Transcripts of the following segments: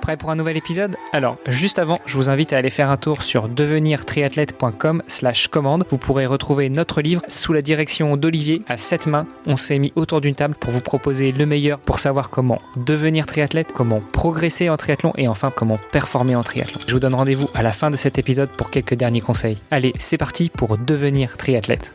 Prêt pour un nouvel épisode ? Alors, juste avant, je vous invite à aller faire un tour sur devenirtriathlète.com/commande. Vous pourrez retrouver notre livre sous la direction d'Olivier à 7 mains. On s'est mis autour d'une table pour vous proposer le meilleur pour savoir comment devenir triathlète, comment progresser en triathlon et enfin comment performer en triathlon. Je vous donne rendez-vous à la fin de cet épisode pour quelques derniers conseils. Allez, c'est parti pour devenir triathlète.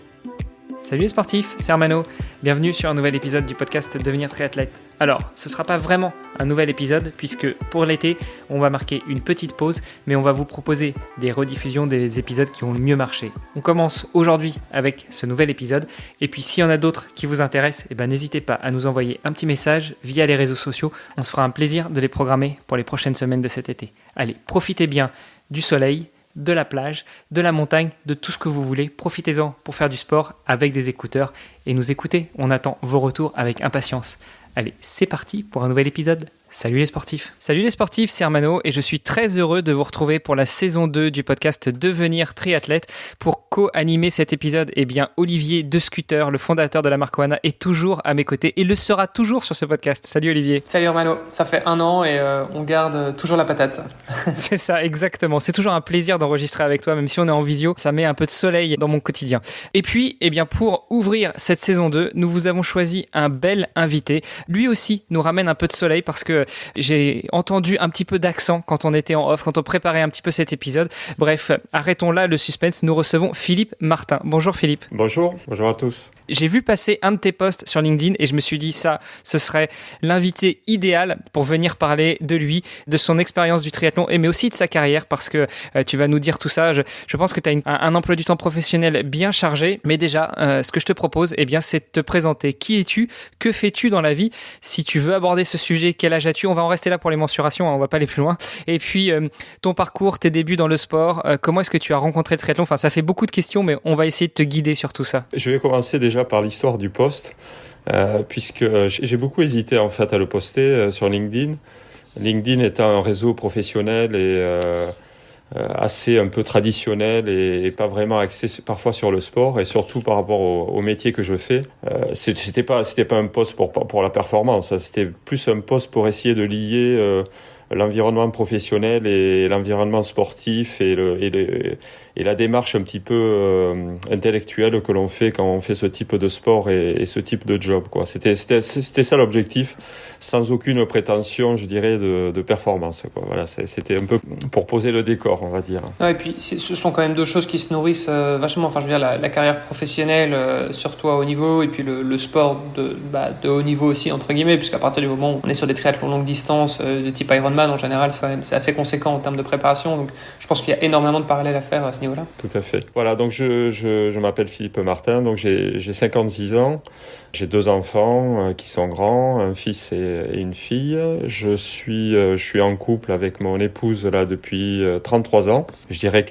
Salut les sportifs, c'est Armano. Bienvenue sur un nouvel épisode du podcast Devenir triathlète. Alors, ce ne sera pas vraiment un nouvel épisode puisque pour l'été, on va marquer une petite pause, mais on va vous proposer des rediffusions des épisodes qui ont le mieux marché. On commence aujourd'hui avec ce nouvel épisode et puis s'il y en a d'autres qui vous intéressent, n'hésitez pas à nous envoyer un petit message via les réseaux sociaux. On se fera un plaisir de les programmer pour les prochaines semaines de cet été. Allez, profitez bien du soleil, de la plage, de la montagne, de tout ce que vous voulez. Profitez-en pour faire du sport avec des écouteurs et nous écouter. On attend vos retours avec impatience. Allez, c'est parti pour un nouvel épisode. Salut les sportifs. Salut les sportifs, c'est Armano et je suis très heureux de vous retrouver pour la saison 2 du podcast Devenir triathlète. Pour co-animer cet épisode, Olivier De Scooter, le fondateur de la marque Oana, est toujours à mes côtés et le sera toujours sur ce podcast. Salut Olivier. Salut Armano, ça fait 1 an et on garde toujours la patate. C'est ça, exactement. C'est toujours un plaisir d'enregistrer avec toi, même si on est en visio, ça met un peu de soleil dans mon quotidien. Et puis, pour ouvrir cette saison 2, nous vous avons choisi un bel invité. Lui aussi nous ramène un peu de soleil parce que j'ai entendu un petit peu d'accent quand on était en off, quand on préparait un petit peu cet épisode. Bref, arrêtons là le suspense. Nous recevons Philippe Martin. Bonjour Philippe. Bonjour à tous. J'ai vu passer un de tes posts sur LinkedIn et je me suis dit ce serait l'invité idéal pour venir parler de lui, de son expérience du triathlon mais aussi de sa carrière parce que tu vas nous dire tout ça. Je pense que tu as un emploi du temps professionnel bien chargé, mais déjà, ce que je te propose, c'est de te présenter. Qui es-tu ? Que fais-tu dans la vie ? Si tu veux aborder ce sujet, quel âge as-tu ? On va en rester là pour les mensurations, on va pas aller plus loin. Et puis, ton parcours, tes débuts dans le sport, comment est-ce que tu as rencontré le triathlon ? Enfin, ça fait beaucoup de questions, mais on va essayer de te guider sur tout ça. Je vais commencer déjà par l'histoire du post, puisque j'ai beaucoup hésité en fait à le poster sur LinkedIn. LinkedIn étant un réseau professionnel et assez un peu traditionnel et pas vraiment axé parfois sur le sport et surtout par rapport au métier que je fais. C'était pas un post pour la performance, hein, c'était plus un post pour essayer de lier l'environnement professionnel et l'environnement sportif et la démarche un petit peu intellectuelle que l'on fait quand on fait ce type de sport et ce type de job, quoi. C'était ça l'objectif, sans aucune prétention, je dirais, de performance, quoi. Voilà, c'était un peu pour poser le décor, on va dire. Ouais, et puis ce sont quand même deux choses qui se nourrissent vachement. Enfin, je veux dire, la carrière professionnelle, surtout à haut niveau, et puis le sport de haut niveau aussi, entre guillemets, puisqu'à partir du moment où on est sur des triathlons longue distance de type Ironman, en général, c'est assez conséquent en termes de préparation. Donc, je pense qu'il y a énormément de parallèles à faire à ce niveau-là. Tout à fait. Voilà, donc je m'appelle Philippe Martin, donc j'ai 56 ans, j'ai 2 enfants qui sont grands, un fils et une fille. Je suis en couple avec mon épouse là depuis 33 ans. Je dirais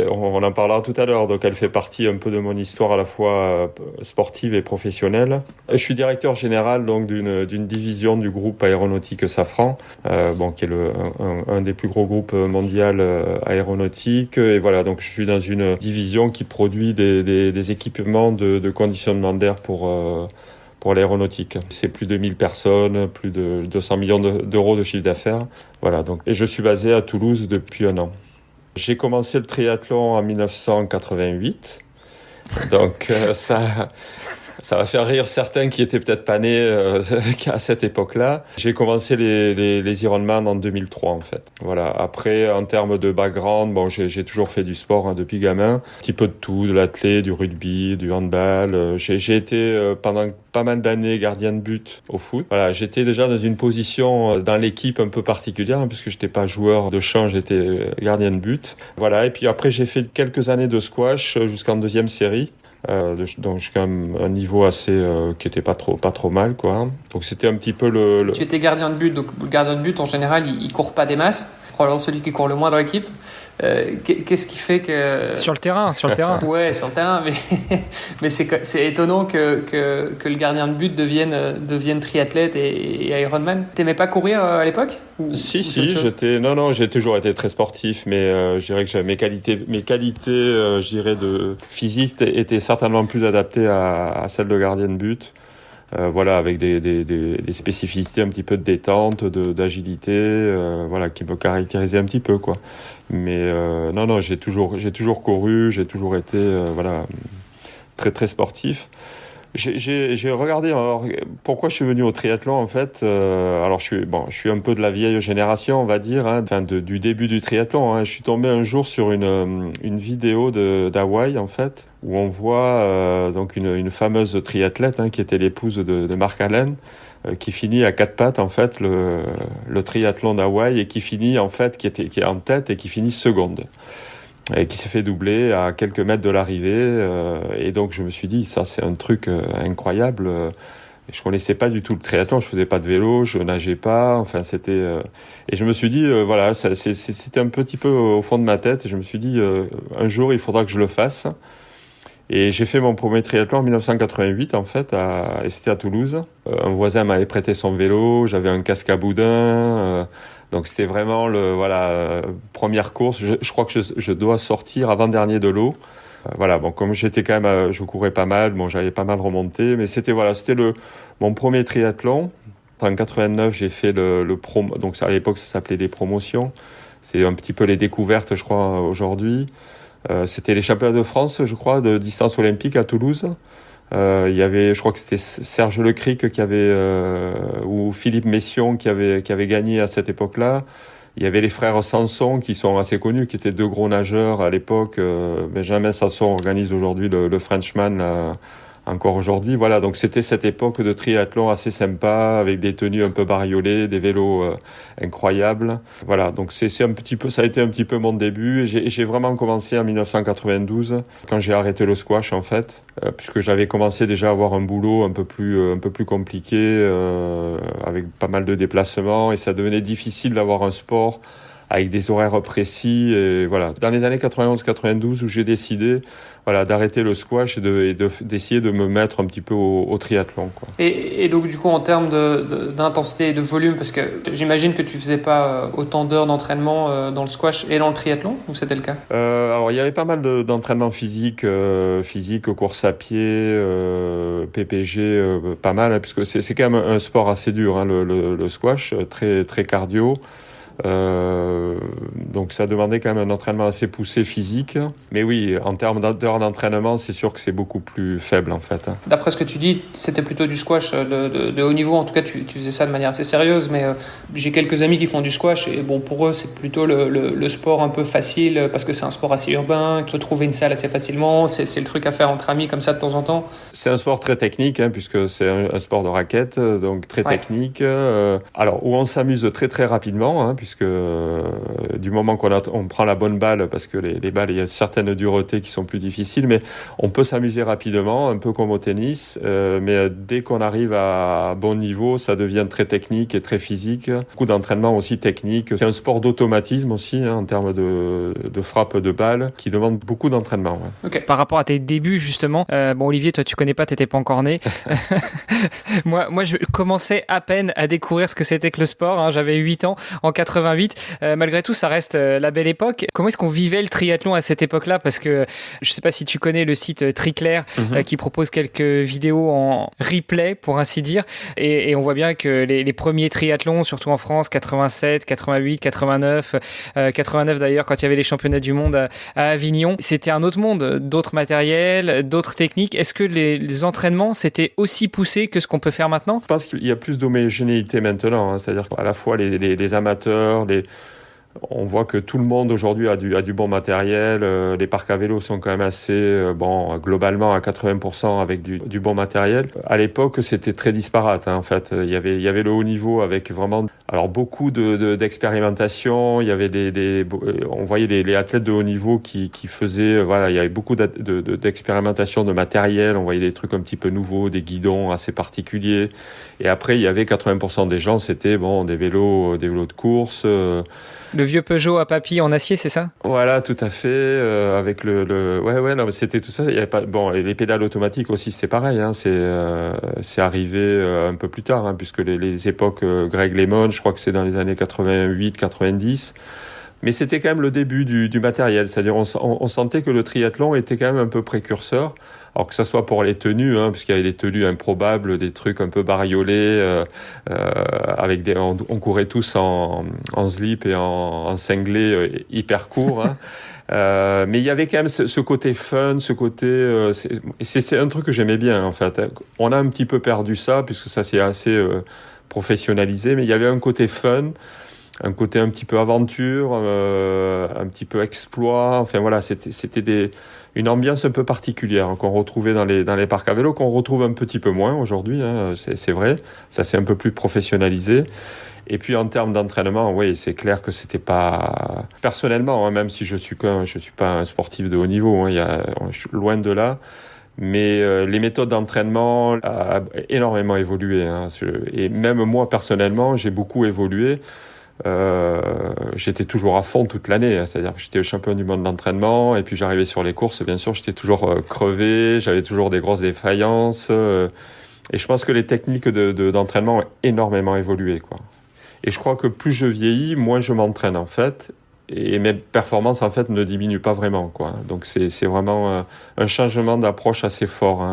on en parlera tout à l'heure, donc elle fait partie un peu de mon histoire à la fois sportive et professionnelle. Je suis directeur général donc d'une division du groupe aéronautique Safran, qui est un des plus gros groupes mondiaux aéronautiques. Et voilà, donc je suis dans une division qui produit des équipements de conditionnement d'air pour l'aéronautique. C'est plus de 1000 personnes, plus de 200 millions d'euros de chiffre d'affaires. Voilà, donc, et je suis basé à Toulouse depuis 1 an. J'ai commencé le triathlon en 1988. Donc ça va faire rire certains qui étaient peut-être pas nés à cette époque-là. J'ai commencé les Ironman en 2003 en fait. Voilà. Après, en termes de background, j'ai toujours fait du sport depuis gamin, un petit peu de tout, de l'athlé, du rugby, du handball. J'ai été pendant pas mal d'années gardien de but au foot. Voilà, j'étais déjà dans une position dans l'équipe un peu particulière puisque j'étais pas joueur de champ, j'étais gardien de but. Voilà. Et puis après, j'ai fait quelques années de squash jusqu'en 2e série. Donc jusqu'à un niveau assez qui était pas trop mal, quoi. Donc c'était un petit peu Tu étais gardien de but, donc le gardien de but en général il court pas des masses, probablement celui qui court le moins dans l'équipe. Qu'est-ce qui fait que... Sur le terrain. Ouais, sur le terrain, mais c'est étonnant que le gardien de but devienne triathlète et Ironman. T'aimais pas courir à l'époque ou Si, j'ai toujours été très sportif, mais je dirais que mes qualités, je dirais de physique étaient certainement plus adaptées à celles de gardien de but. voilà, avec des spécificités un petit peu de détente, d'agilité, voilà, qui me caractérisaient un petit peu, quoi. Mais non, j'ai toujours couru, j'ai toujours été, voilà, très très sportif. J'ai regardé, alors pourquoi je suis venu au triathlon en fait. Alors je suis un peu de la vieille génération, on va dire, hein, enfin du début du triathlon. Hein. Je suis tombé un jour sur une vidéo d'Hawaï en fait, où on voit donc une fameuse triathlète, hein, qui était l'épouse de Mark Allen, qui finit à quatre pattes en fait le triathlon d'Hawaï, et qui finit en fait qui est en tête et qui finit seconde. Et qui s'est fait doubler à quelques mètres de l'arrivée. Et donc, je me suis dit, ça, c'est un truc incroyable. Je connaissais pas du tout le triathlon, je faisais pas de vélo, je nageais pas. Enfin, c'était... Et je me suis dit, voilà, c'était un petit peu au fond de ma tête. Et je me suis dit, un jour, il faudra que je le fasse. Et j'ai fait mon premier triathlon en 1988, en fait, et c'était à Toulouse. Un voisin m'avait prêté son vélo, j'avais un casque à boudin. Donc c'était vraiment première course. Je crois que je dois sortir avant-dernier de l'eau. Voilà, bon, comme j'étais quand même, je courais pas mal, bon, j'avais pas mal remonté, mais c'était mon premier triathlon. En 89, j'ai fait le promo. Donc à l'époque, ça s'appelait des promotions. C'est un petit peu les découvertes, je crois, aujourd'hui. C'était les championnats de France, je crois, de distance olympique à Toulouse. Il y avait, je crois que c'était Serge Lecric ou Philippe Mession qui avait gagné à cette époque-là. Il y avait les frères Sanson qui sont assez connus, qui étaient deux gros nageurs à l'époque. Benjamin Sanson organise aujourd'hui le Frenchman, là, encore aujourd'hui. Voilà, donc c'était cette époque de triathlon assez sympa, avec des tenues un peu bariolées, des vélos incroyables. Voilà, donc ça a été un petit peu mon début. J'ai vraiment commencé en 1992, quand j'ai arrêté le squash en fait, puisque j'avais commencé déjà à avoir un boulot un peu plus compliqué, avec pas mal de déplacements, et ça devenait difficile d'avoir un sport avec des horaires précis. Et voilà, dans les années 91-92, où j'ai décidé, voilà, d'arrêter le squash et d'essayer de me mettre un petit peu au triathlon, quoi. Et donc du coup, en termes d'intensité et de volume, parce que j'imagine que tu faisais pas autant d'heures d'entraînement dans le squash et dans le triathlon, ou c'était le cas? Alors il y avait pas mal d'entraînement physique, course à pied, PPG, pas mal, hein, puisque c'est quand même un sport assez dur, hein, le squash, très très cardio. Donc ça demandait quand même un entraînement assez poussé physique. Mais oui, en termes d'heures d'entraînement, c'est sûr que c'est beaucoup plus faible en fait, hein. D'après ce que tu dis, c'était plutôt du squash de haut niveau. En tout cas, tu faisais ça de manière assez sérieuse. Mais j'ai quelques amis qui font du squash. Et bon, pour eux, c'est plutôt le sport un peu facile, parce que c'est un sport assez urbain, qui peut trouver une salle assez facilement. C'est le truc à faire entre amis comme ça de temps en temps. C'est un sport très technique, hein, puisque c'est un sport de raquette, donc très technique. Alors, où on s'amuse très très rapidement, hein, puisque du moment qu'on prend la bonne balle, parce que les balles, il y a certaines duretés qui sont plus difficiles, mais on peut s'amuser rapidement, un peu comme au tennis, mais dès qu'on arrive à bon niveau, ça devient très technique et très physique. Beaucoup d'entraînement aussi technique. C'est un sport d'automatisme aussi, hein, en termes de frappe de balle, qui demande beaucoup d'entraînement. Ouais. Okay. Par rapport à tes débuts, justement, bon, Olivier, toi, tu connais pas, t'étais pas encore né. moi, je commençais à peine à découvrir ce que c'était que le sport, hein. J'avais 8 ans en 88. Malgré tout, ça reste la belle époque. Comment est-ce qu'on vivait le triathlon à cette époque-là? Parce que je sais pas si tu connais le site Triclair, qui propose quelques vidéos en replay, pour ainsi dire. Et on voit bien que les premiers triathlons, surtout en France, 87, 88, 89, 89 d'ailleurs, quand il y avait les championnats du monde à Avignon, c'était un autre monde, d'autres matériels, d'autres techniques. Est-ce que les entraînements, c'était aussi poussé que ce qu'on peut faire maintenant? Je pense qu'il y a plus d'homogénéité maintenant, hein. C'est-à-dire qu'à la fois les amateurs, on voit que tout le monde aujourd'hui a du bon matériel. Les parcs à vélo sont quand même assez, globalement à 80% avec du bon matériel. À l'époque, c'était très disparate, hein, en fait. Il y avait le haut niveau avec vraiment, alors beaucoup d'expérimentation. Il y avait on voyait les athlètes de haut niveau qui faisaient, voilà, il y avait beaucoup d'expérimentation de matériel. On voyait des trucs un petit peu nouveaux, des guidons assez particuliers. Et après, il y avait 80% des gens, c'était des vélos de course. Le vieux Peugeot à papy en acier, c'est ça? Voilà, tout à fait. Avec non, mais c'était tout ça. Il y avait pas, les pédales automatiques aussi, c'est pareil, hein. C'est arrivé un peu plus tard, hein, puisque les époques Greg LeMond, je crois que c'est dans les années 88, 90. Mais c'était quand même le début du matériel, c'est-à-dire on sentait que le triathlon était quand même un peu précurseur, alors que ça soit pour les tenues, puisqu'il y avait des tenues improbables, des trucs un peu bariolés, avec on courait tous en slip et en cinglé hyper court. Mais il y avait quand même ce côté fun, ce côté... c'est un truc que j'aimais bien, en fait. On a un petit peu perdu ça, puisque ça s'est assez professionnalisé, mais il y avait un côté fun, un côté un petit peu aventure, un petit peu exploit. Enfin voilà, c'était une ambiance un peu particulière qu'on retrouvait dans les parcs à vélo, qu'on retrouve un petit peu moins aujourd'hui, c'est vrai. Ça s'est un peu plus professionnalisé. Et puis en termes d'entraînement, oui, c'est clair que c'était pas... Personnellement, même si je suis pas un sportif de haut niveau, je suis loin de là. Mais les méthodes d'entraînement ont énormément évolué. Et même moi, personnellement, j'ai beaucoup évolué. J'étais toujours à fond toute l'année, c'est-à-dire que j'étais champion du monde d'entraînement, et puis j'arrivais sur les courses, bien sûr, j'étais toujours crevé, j'avais toujours des grosses défaillances. Et je pense que les techniques d'entraînement ont énormément évolué, quoi. Et je crois que plus je vieillis, moins je m'entraîne, en fait. Et mes performances, en fait, ne diminuent pas vraiment, quoi. Donc, c'est vraiment un changement d'approche assez fort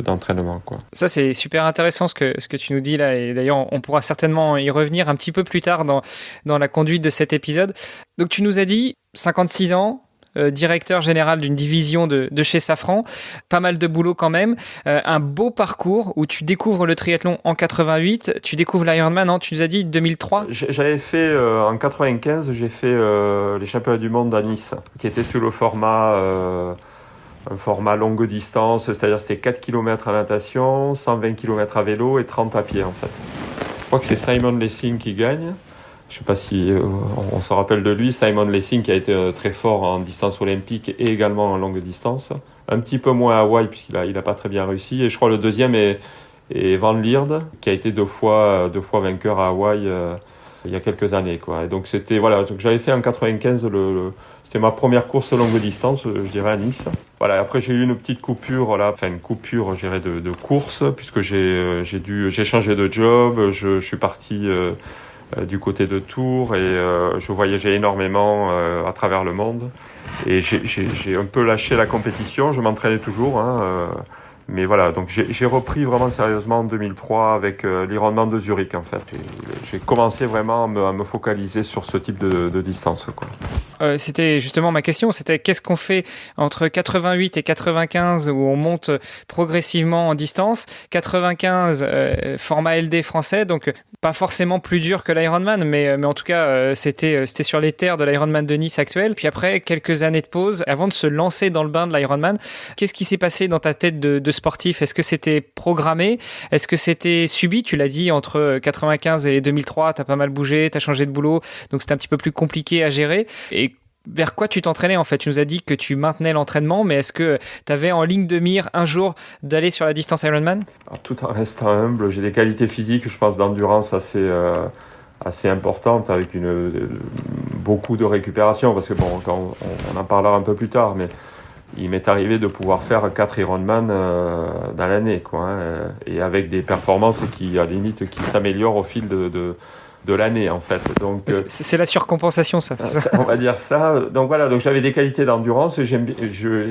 d'entraînement, quoi. Ça, c'est super intéressant ce que tu nous dis là. Et d'ailleurs, on pourra certainement y revenir un petit peu plus tard dans la conduite de cet épisode. Donc, tu nous as dit 56 ans, directeur général d'une division de chez Safran, pas mal de boulot quand même, un beau parcours où tu découvres le triathlon en 88, tu découvres l'Ironman, tu nous as dit 2003. J'avais fait en 95, j'ai fait les championnats du monde à Nice, qui était sous le format un format longue distance, c'est-à-dire c'était 4 km à natation, 120 km à vélo et 30 à pied, en fait. Je crois que c'est Simon Lessing qui gagne. Je ne sais pas si on se rappelle de lui, Simon Lessing, qui a été très fort en distance olympique et également en longue distance. Un petit peu moins à Hawaï, puisqu'il a pas très bien réussi. Et je crois le deuxième est Van Lierde, qui a été deux fois vainqueur à Hawaï il y a quelques années, quoi. Et donc donc j'avais fait en 95 c'était ma première course longue distance, je dirais, à Nice. Voilà, après j'ai eu une petite coupure là, enfin une coupure, je dirais, de course, puisque j'ai changé de job, je suis parti du côté de Tours et je voyageais énormément à travers le monde. Et j'ai un peu lâché la compétition, je m'entraînais toujours, mais voilà, donc j'ai repris vraiment sérieusement en 2003 avec l'Ironman de Zurich, en fait. J'ai commencé vraiment à me focaliser sur ce type de distance, quoi. C'était justement ma question, c'était qu'est-ce qu'on fait entre 88 et 95 où on monte progressivement en distance. 95, format LD français, donc pas forcément plus dur que l'Ironman, mais en tout cas c'était sur les terres de l'Ironman de Nice actuel. Puis après quelques années de pause, avant de se lancer dans le bain de l'Ironman, qu'est-ce qui s'est passé dans ta tête de sportif? Est-ce que c'était programmé? Est-ce que c'était subi? Tu l'as dit, entre 95 et 2003, t'as pas mal bougé, t'as changé de boulot, donc c'était un petit peu plus compliqué à gérer. Et vers quoi tu t'entraînais, en fait? Tu nous as dit que tu maintenais l'entraînement, mais est-ce que tu avais en ligne de mire un jour d'aller sur la distance Ironman? Alors, tout en restant humble, j'ai des qualités physiques, je pense, d'endurance assez importantes, avec beaucoup de récupération, parce que bon, on en parlera un peu plus tard, mais il m'est arrivé de pouvoir faire 4 Ironman dans l'année, quoi, et avec des performances qui, à la limite, qui s'améliorent au fil de l'année, en fait. Donc c'est la surcompensation, ça. On va dire ça. Donc voilà, donc j'avais des qualités d'endurance et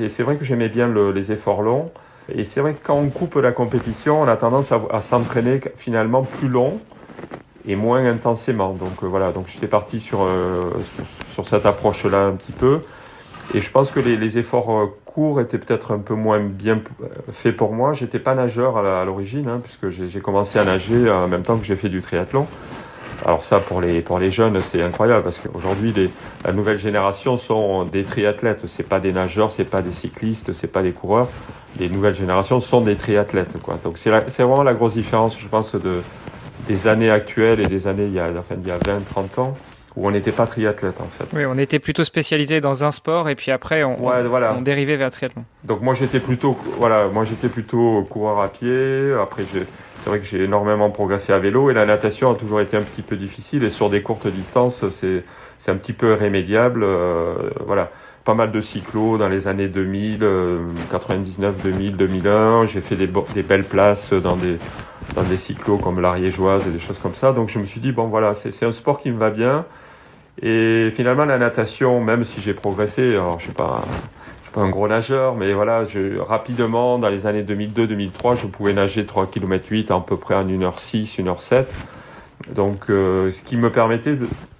c'est vrai que j'aimais bien les efforts longs. Et c'est vrai que quand on coupe la compétition, on a tendance à s'entraîner finalement plus long et moins intensément. Donc voilà, donc j'étais parti sur cette approche-là un petit peu. Et je pense que les efforts courts étaient peut-être un peu moins bien faits pour moi. J'étais pas nageur à l'origine, puisque j'ai commencé à nager en même temps que j'ai fait du triathlon. Alors ça, pour les jeunes, c'est incroyable, parce qu'aujourd'hui, la nouvelle génération sont des triathlètes. C'est pas des nageurs, c'est pas des cyclistes, c'est pas des coureurs. Les nouvelles générations sont des triathlètes, quoi. Donc c'est vraiment la grosse différence, je pense, des années actuelles et des années il y a 20, 30 ans, où on n'était pas triathlète, en fait. Oui, on était plutôt spécialisé dans un sport, et puis après, on dérivait vers le triathlon. Donc moi, j'étais plutôt coureur à pied. Après, c'est vrai que j'ai énormément progressé à vélo, et la natation a toujours été un petit peu difficile, et sur des courtes distances, c'est un petit peu irrémédiable. Voilà, pas mal de cyclos dans les années 2000, 99, 2000, 2001. J'ai fait des belles places dans des cyclos comme l'Ariégeoise et des choses comme ça. Donc je me suis dit, bon voilà, c'est un sport qui me va bien. Et finalement, la natation, même si j'ai progressé, alors je suis pas un gros nageur, mais voilà, rapidement, dans les années 2002-2003, je pouvais nager 3 km 8 à peu près en 1h06, 1h07. Donc, ce qui me permettait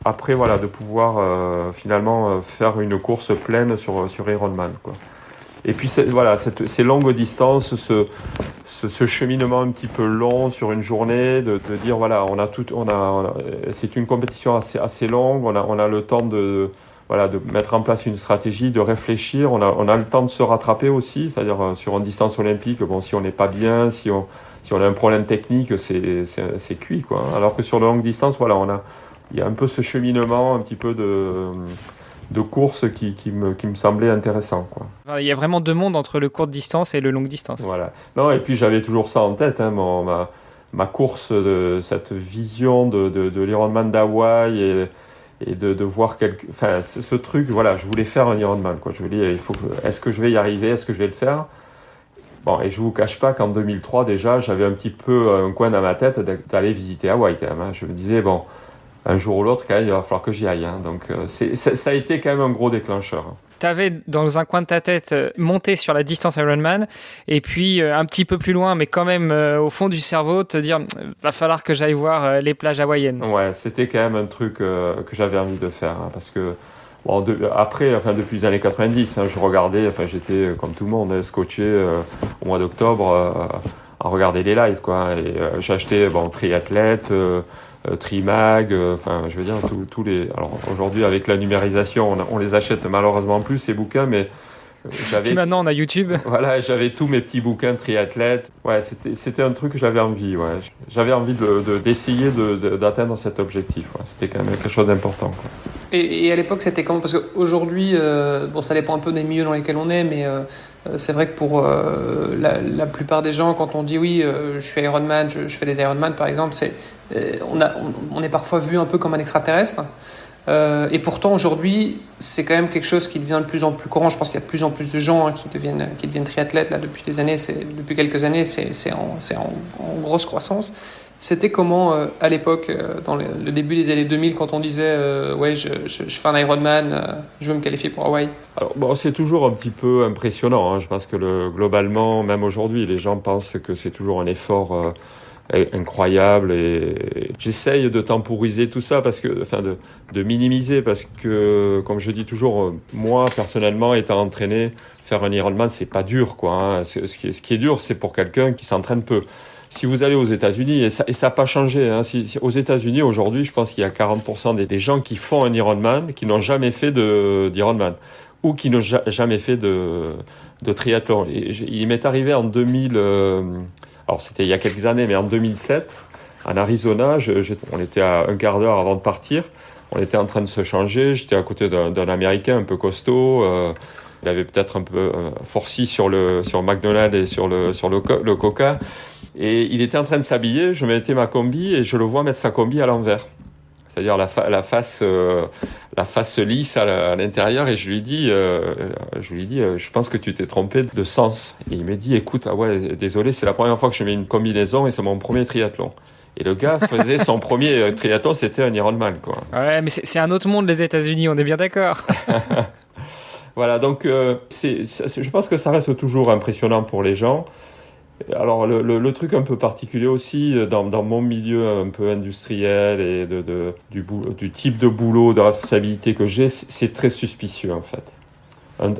après, voilà, de pouvoir finalement faire une course pleine sur Ironman, quoi. Et puis, ces longues distances, ce cheminement un petit peu long sur une journée, de dire, voilà, c'est une compétition assez longue, on a le temps de mettre en place une stratégie, de réfléchir, on a le temps de se rattraper aussi, c'est-à-dire sur une distance olympique, bon, si on n'est pas bien, si on a un problème technique, c'est cuit, quoi. Alors que sur de longue distance, voilà, il y a un peu ce cheminement, un petit peu de course qui me semblait intéressant, quoi. Il y a vraiment deux mondes entre le courte distance et le longue distance. Voilà. Non, et puis j'avais toujours ça en tête, hein, ma course, cette vision de l'Ironman d'Hawaï et de voir ce truc, voilà, je voulais faire un Ironman, quoi. Je me dis, est-ce que je vais y arriver, est-ce que je vais le faire? Bon, et je vous cache pas qu'en 2003, déjà, j'avais un petit peu un coin dans ma tête d'aller visiter Hawaï, quand même, hein. Je me disais, bon, un jour ou l'autre, quand même, il va falloir que j'y aille, hein. Donc, ça a été quand même un gros déclencheur. Tu avais dans un coin de ta tête monté sur la distance Ironman et puis un petit peu plus loin, mais quand même au fond du cerveau, te dire va falloir que j'aille voir les plages hawaïennes. Ouais, c'était quand même un truc que j'avais envie de faire, hein, parce que bon, depuis les années 90, hein, je regardais, j'étais comme tout le monde, scotché au mois d'octobre à regarder les lives, quoi. Et j'achetais Triathlète, Trimag, je veux dire tous les. Alors aujourd'hui avec la numérisation, on les achète malheureusement plus ces bouquins, mais puis maintenant on a YouTube. Voilà, j'avais tous mes petits bouquins de triathlète. Ouais, c'était un truc que j'avais envie. Ouais, j'avais envie d'essayer d'atteindre cet objectif. Ouais. C'était quand même quelque chose d'important, quoi. Et à l'époque, c'était comment? Parce qu'aujourd'hui, ça dépend un peu des milieux dans lesquels on est, mais c'est vrai que pour la plupart des gens, quand on dit oui, je suis Ironman, je fais des Ironman par exemple, on est parfois vu un peu comme un extraterrestre. Et pourtant, aujourd'hui, c'est quand même quelque chose qui devient de plus en plus courant. Je pense qu'il y a de plus en plus de gens qui deviennent triathlètes là, depuis quelques années, c'est en grosse croissance. C'était comment à l'époque, dans le début des années 2000, quand on disait ouais, je fais un Ironman, je veux me qualifier pour Hawaï? Alors, bon, c'est toujours un petit peu impressionnant, hein. Je pense que globalement, même aujourd'hui, les gens pensent que c'est toujours un effort incroyable, et j'essaye de temporiser tout ça de minimiser, parce que comme je dis toujours, moi personnellement étant entraîné, faire un Ironman c'est pas dur, quoi, hein. Ce qui est dur, c'est pour quelqu'un qui s'entraîne peu. Si vous allez aux États-Unis, et ça n'a pas changé, hein, aux États-Unis aujourd'hui, je pense qu'il y a 40% des gens qui font un Ironman qui n'ont jamais fait d'Ironman ou qui n'ont jamais fait de triathlon. Et il m'est arrivé en 2000. Alors c'était il y a quelques années, mais en 2007, en Arizona, on était à un quart d'heure avant de partir. On était en train de se changer. J'étais à côté d'un Américain un peu costaud. Il avait peut-être un peu forci sur McDonald's et sur le Coca. Et il était en train de s'habiller. Je mettais ma combi et je le vois mettre sa combi à l'envers. C'est-à-dire la face lisse à l'intérieur, et je lui dis, je pense que tu t'es trompé de sens. Et il me dit, écoute, ah ouais, désolé, c'est la première fois que je mets une combinaison et c'est mon premier triathlon. Et le gars faisait son premier triathlon, c'était un Ironman, quoi. Ouais, mais c'est un autre monde, les États-Unis, on est bien d'accord. Voilà, donc je pense que ça reste toujours impressionnant pour les gens. Alors le truc un peu particulier aussi dans mon milieu un peu industriel et du type de boulot, de responsabilité que j'ai, c'est très suspicieux en fait.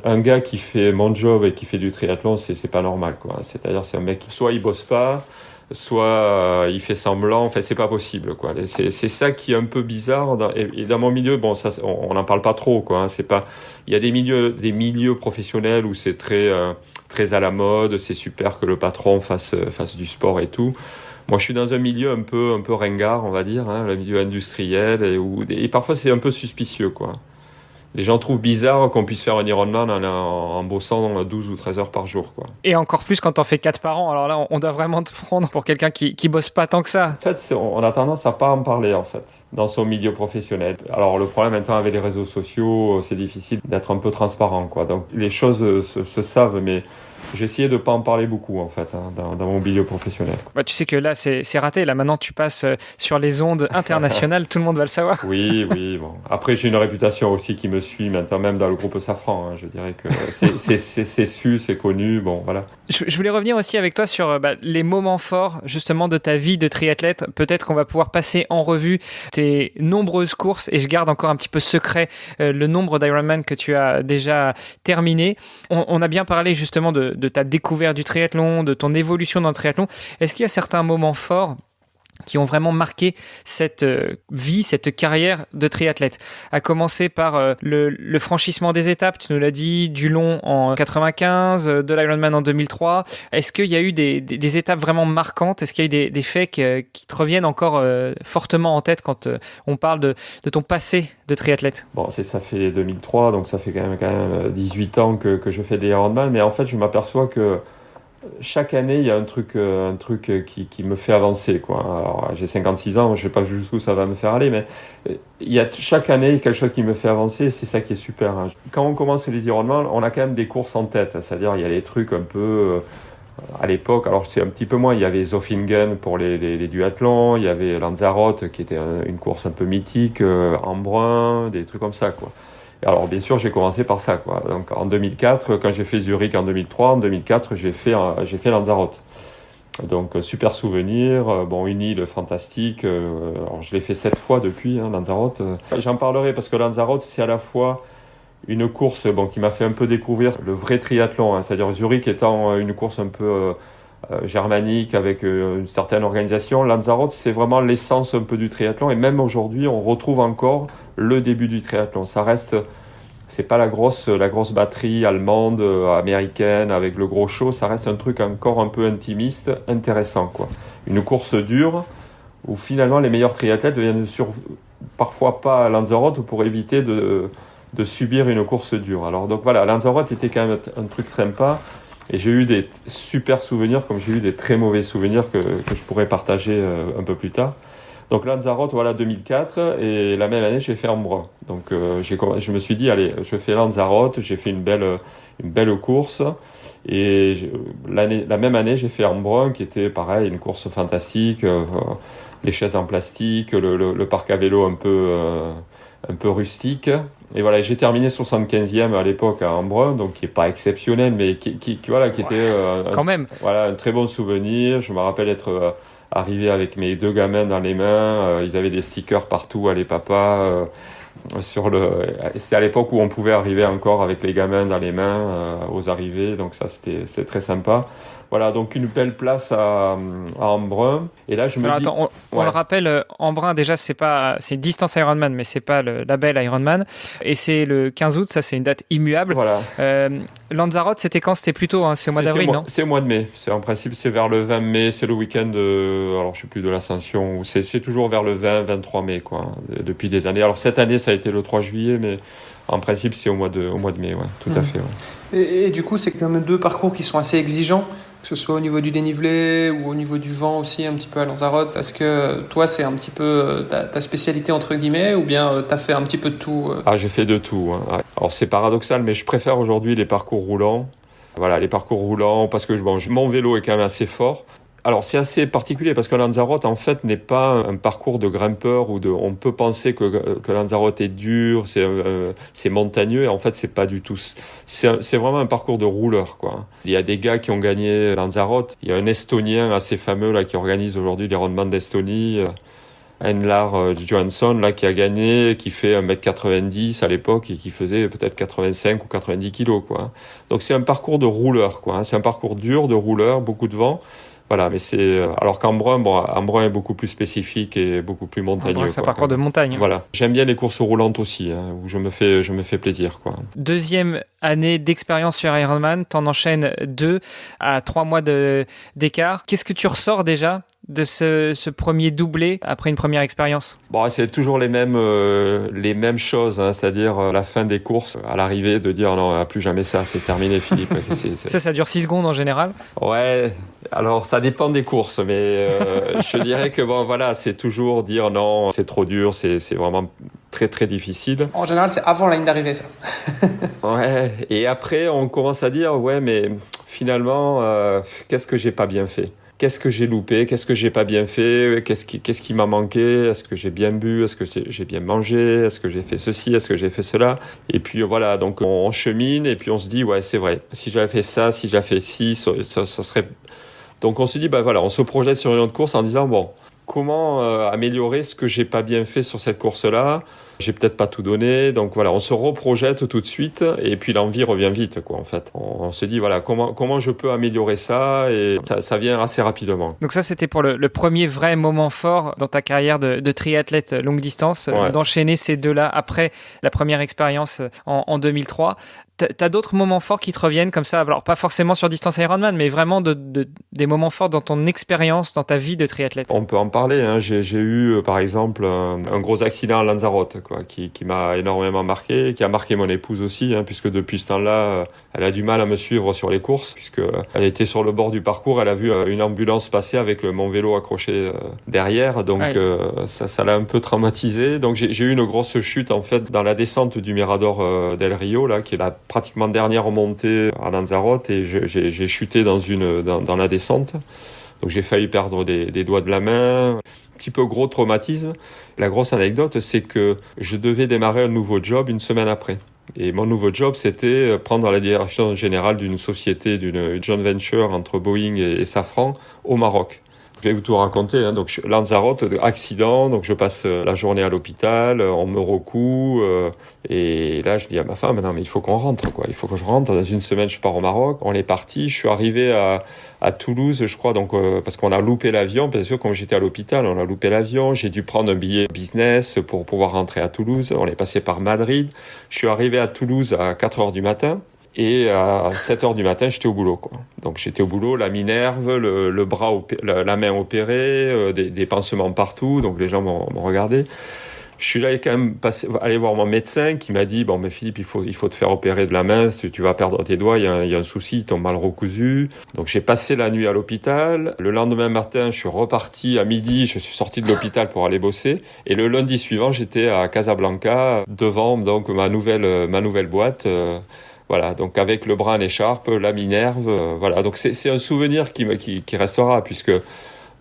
Un gars qui fait mon job et qui fait du triathlon, c'est pas normal, quoi. C'est-à-dire c'est un mec qui soit il bosse pas, soit il fait semblant. Enfin, c'est pas possible, quoi. C'est ça qui est un peu bizarre. Et dans mon milieu, bon, ça on n'en parle pas trop, quoi, hein. C'est pas. Il y a des milieux professionnels où c'est très à la mode. C'est super que le patron fasse du sport et tout. Moi, je suis dans un milieu un peu ringard, on va dire, hein, le milieu industriel, et parfois c'est un peu suspicieux, quoi. Les gens trouvent bizarre qu'on puisse faire un Ironman en bossant 12 ou 13 heures par jour, quoi. Et encore plus quand on fait 4 par an. Alors là, on doit vraiment te prendre pour quelqu'un qui bosse pas tant que ça. En fait, on a tendance à pas en parler, en fait, dans son milieu professionnel. Alors, le problème maintenant avec les réseaux sociaux, c'est difficile d'être un peu transparent, quoi. Donc, les choses se savent, mais J'ai essayé de pas en parler beaucoup, en fait, dans mon milieu professionnel. Bah, tu sais que là, c'est raté. Là, maintenant, tu passes sur les ondes internationales. Tout le monde va le savoir. Oui, bon. Après, j'ai une réputation aussi qui me suit maintenant, même dans le groupe Safran. Je dirais que c'est su, c'est connu. Bon, voilà. Je voulais revenir aussi avec toi sur les moments forts, justement, de ta vie de triathlète. Peut-être qu'on va pouvoir passer en revue tes nombreuses courses. Et je garde encore un petit peu secret le nombre d'Ironman que tu as déjà terminé. On a bien parlé, justement, de ta découverte du triathlon, de ton évolution dans le triathlon. Est-ce qu'il y a certains moments forts qui ont vraiment marqué cette vie, cette carrière de triathlète? À commencer par le franchissement des étapes, tu nous l'as dit, du long en 95, de l'Ironman en 2003. Est-ce qu'il y a eu des étapes vraiment marquantes? Est-ce qu'il y a eu des faits qui te reviennent encore fortement en tête quand on parle de ton passé de triathlète? Bon, ça fait 2003, donc ça fait quand même 18 ans que je fais des Ironman, mais en fait, je m'aperçois que chaque année, il y a un truc qui me fait avancer, quoi. Alors, j'ai 56 ans, je sais pas jusqu'où ça va me faire aller, mais il y a chaque année quelque chose qui me fait avancer, et c'est ça qui est super. Quand on commence les Ironman, on a quand même des courses en tête, c'est-à-dire il y a des trucs un peu à l'époque, alors c'est un petit peu moins, il y avait Zofingen pour les duathlons, il y avait Lanzarote qui était une course un peu mythique, Embrun, des trucs comme ça, quoi. Alors bien sûr, j'ai commencé par ça, quoi. Donc en 2004, quand j'ai fait Zurich en 2003, en 2004, j'ai fait Lanzarote. Donc super souvenir, une île fantastique. Alors je l'ai fait 7 fois depuis, Lanzarote. J'en parlerai parce que Lanzarote, c'est à la fois une course qui m'a fait un peu découvrir le vrai triathlon, c'est-à-dire Zurich étant une course un peu germanique avec une certaine organisation. Lanzarote, c'est vraiment l'essence un peu du triathlon, et même aujourd'hui, on retrouve encore le début du triathlon. Ça reste, c'est pas la grosse batterie allemande, américaine avec le gros show. Ça reste un truc encore un peu intimiste, intéressant, quoi. Une course dure où finalement les meilleurs triathlètes viennent parfois pas à Lanzarote pour éviter de subir une course dure. Alors donc voilà, Lanzarote était quand même un truc sympa. Et j'ai eu des super souvenirs, comme j'ai eu des très mauvais souvenirs que je pourrais partager un peu plus tard. Donc Lanzarote, voilà, 2004, et la même année, j'ai fait Embrun. Donc je me suis dit, allez, je fais Lanzarote, j'ai fait une belle course, et la même année, j'ai fait Embrun, qui était pareil, une course fantastique, les chaises en plastique, le parc à vélo un peu rustique. Et voilà, j'ai terminé 75e à l'époque à Embrun, donc qui est pas exceptionnel, mais qui était quand même. Voilà, un très bon souvenir. Je me rappelle être arrivé avec mes 2 gamins dans les mains. Ils avaient des stickers partout, allez papa. C'était à l'époque où on pouvait arriver encore avec les gamins dans les mains aux arrivées, donc ça c'était très sympa. Voilà, donc une belle place à Embrun. Et là, je me dis... Attends, on le rappelle, Embrun, déjà, c'est distance Ironman, mais c'est pas le label Ironman. Et c'est le 15 août, ça, c'est une date immuable. Voilà. Lanzarote, c'était quand? C'était plutôt, c'est au mois d'avril, non? C'est au mois de mai. En principe, c'est vers le 20 mai, c'est le week-end alors je sais plus, de l'Ascension. C'est toujours vers le 20-23 mai, quoi, depuis des années. Alors cette année, ça a été le 3 juillet, mais... En principe, c'est au mois de mai, ouais, tout à fait. Ouais. Et du coup, c'est quand même 2 parcours qui sont assez exigeants, que ce soit au niveau du dénivelé ou au niveau du vent aussi, un petit peu à Lanzarote. Est-ce que toi, c'est un petit peu ta spécialité, entre guillemets, ou bien tu as fait un petit peu de tout J'ai fait de tout. Ouais. Alors, c'est paradoxal, mais je préfère aujourd'hui les parcours roulants. Voilà, les parcours roulants, parce que mon vélo est quand même assez fort. Alors c'est assez particulier parce que Lanzarote en fait n'est pas un parcours de grimpeur on peut penser que Lanzarote est dur, c'est montagneux, et en fait c'est pas du tout. C'est vraiment un parcours de rouleur, quoi. Il y a des gars qui ont gagné Lanzarote. Il y a un Estonien assez fameux là qui organise aujourd'hui l'Ironman d'Estonie, Einar Johansson là qui a gagné, qui fait 1m90 à l'époque et qui faisait peut-être 85 ou 90 kilos, quoi. Donc c'est un parcours de rouleur, quoi. C'est un parcours dur de rouleur, beaucoup de vent. Voilà, mais alors qu'Embrun, Embrun est beaucoup plus spécifique et beaucoup plus montagneux. Embrun, c'est un parcours de montagne. Voilà, j'aime bien les courses roulantes aussi, où je me fais plaisir, quoi. 2e année d'expérience sur Ironman, t'en enchaînes 2 à 3 mois d'écart. Qu'est-ce que tu ressors déjà de ce premier doublé après une première expérience? C'est toujours les mêmes choses, c'est-à-dire la fin des courses, à l'arrivée, de dire non, plus jamais ça, c'est terminé, Philippe. Ça dure 6 secondes en général? Ouais, alors ça dépend des courses, mais je dirais que c'est toujours dire non, c'est trop dur, c'est vraiment très très difficile. En général, c'est avant la ligne d'arrivée, ça. Ouais, et après on commence à dire ouais, mais finalement, qu'est-ce que j'ai pas bien fait? Qu'est-ce que j'ai loupé? Qu'est-ce que j'ai pas bien fait? Qu'est-ce qui m'a manqué? Est-ce que j'ai bien bu? Est-ce que j'ai bien mangé? Est-ce que j'ai fait ceci? Est-ce que j'ai fait cela? Et puis voilà, donc on chemine et puis on se dit, ouais, c'est vrai. Si j'avais fait ça, si j'avais fait ci, ça serait... Donc on se dit, bah voilà, on se projette sur une autre course en disant, bon, comment améliorer ce que j'ai pas bien fait sur cette course-là? J'ai peut-être pas tout donné, donc voilà, on se reprojette tout de suite et puis l'envie revient vite, quoi, en fait. On se dit, voilà, comment je peux améliorer ça, et ça vient assez rapidement. Donc ça, c'était pour le premier vrai moment fort dans ta carrière de triathlète longue distance, Ouais. d'enchaîner ces deux-là après la première expérience en 2003. T'as d'autres moments forts qui te reviennent comme ça, alors pas forcément sur distance Ironman, mais vraiment des moments forts dans ton expérience, dans ta vie de triathlète? On peut en parler, hein. J'ai eu, par exemple, un gros accident à Lanzarote, quoi, qui m'a énormément marqué, qui a marqué mon épouse aussi, hein, puisque depuis ce temps-là, elle a du mal à me suivre sur les courses, puisque elle était sur le bord du parcours, elle a vu une ambulance passer avec mon vélo accroché derrière, donc ça l'a un peu traumatisé. Donc j'ai eu une grosse chute, en fait, dans la descente du Mirador del Rio, là, qui est la pratiquement dernière montée à Lanzarote, et j'ai chuté dans la descente. Donc j'ai failli perdre des doigts de la main. Un petit peu gros traumatisme. La grosse anecdote, c'est que je devais démarrer un nouveau job une semaine après. Et mon nouveau job, c'était prendre la direction générale d'une société, d'une joint venture entre Boeing et Safran au Maroc. Je vais vous tout raconter, hein. Donc Lanzarote, accident, donc je passe la journée à l'hôpital, on me recoue, et là je dis à ma femme, non mais il faut qu'on rentre, quoi. Il faut que je rentre. Dans une semaine, je pars au Maroc. On est parti. Je suis arrivé à Toulouse, je crois, donc parce qu'on a loupé l'avion. Bien sûr, comme j'étais à l'hôpital, on a loupé l'avion. J'ai dû prendre un billet business pour pouvoir rentrer à Toulouse. On est passé par Madrid. Je suis arrivé à Toulouse à 4h du matin. Et à 7h du matin, j'étais au boulot, quoi. Donc j'étais au boulot, la minerve, le bras, la main opérée, des pansements partout. Donc les gens m'ont regardé. Je suis là quand même allé voir mon médecin qui m'a dit, bon, mais Philippe, il faut te faire opérer de la main, tu vas perdre tes doigts, il y a un souci, ils t'ont mal recousu. Donc j'ai passé la nuit à l'hôpital. Le lendemain matin, je suis reparti à midi, je suis sorti de l'hôpital pour aller bosser. Et le lundi suivant, j'étais à Casablanca, devant donc ma nouvelle boîte. Voilà, donc avec le bras en écharpe, la minerve, voilà. Donc c'est un souvenir qui restera, puisque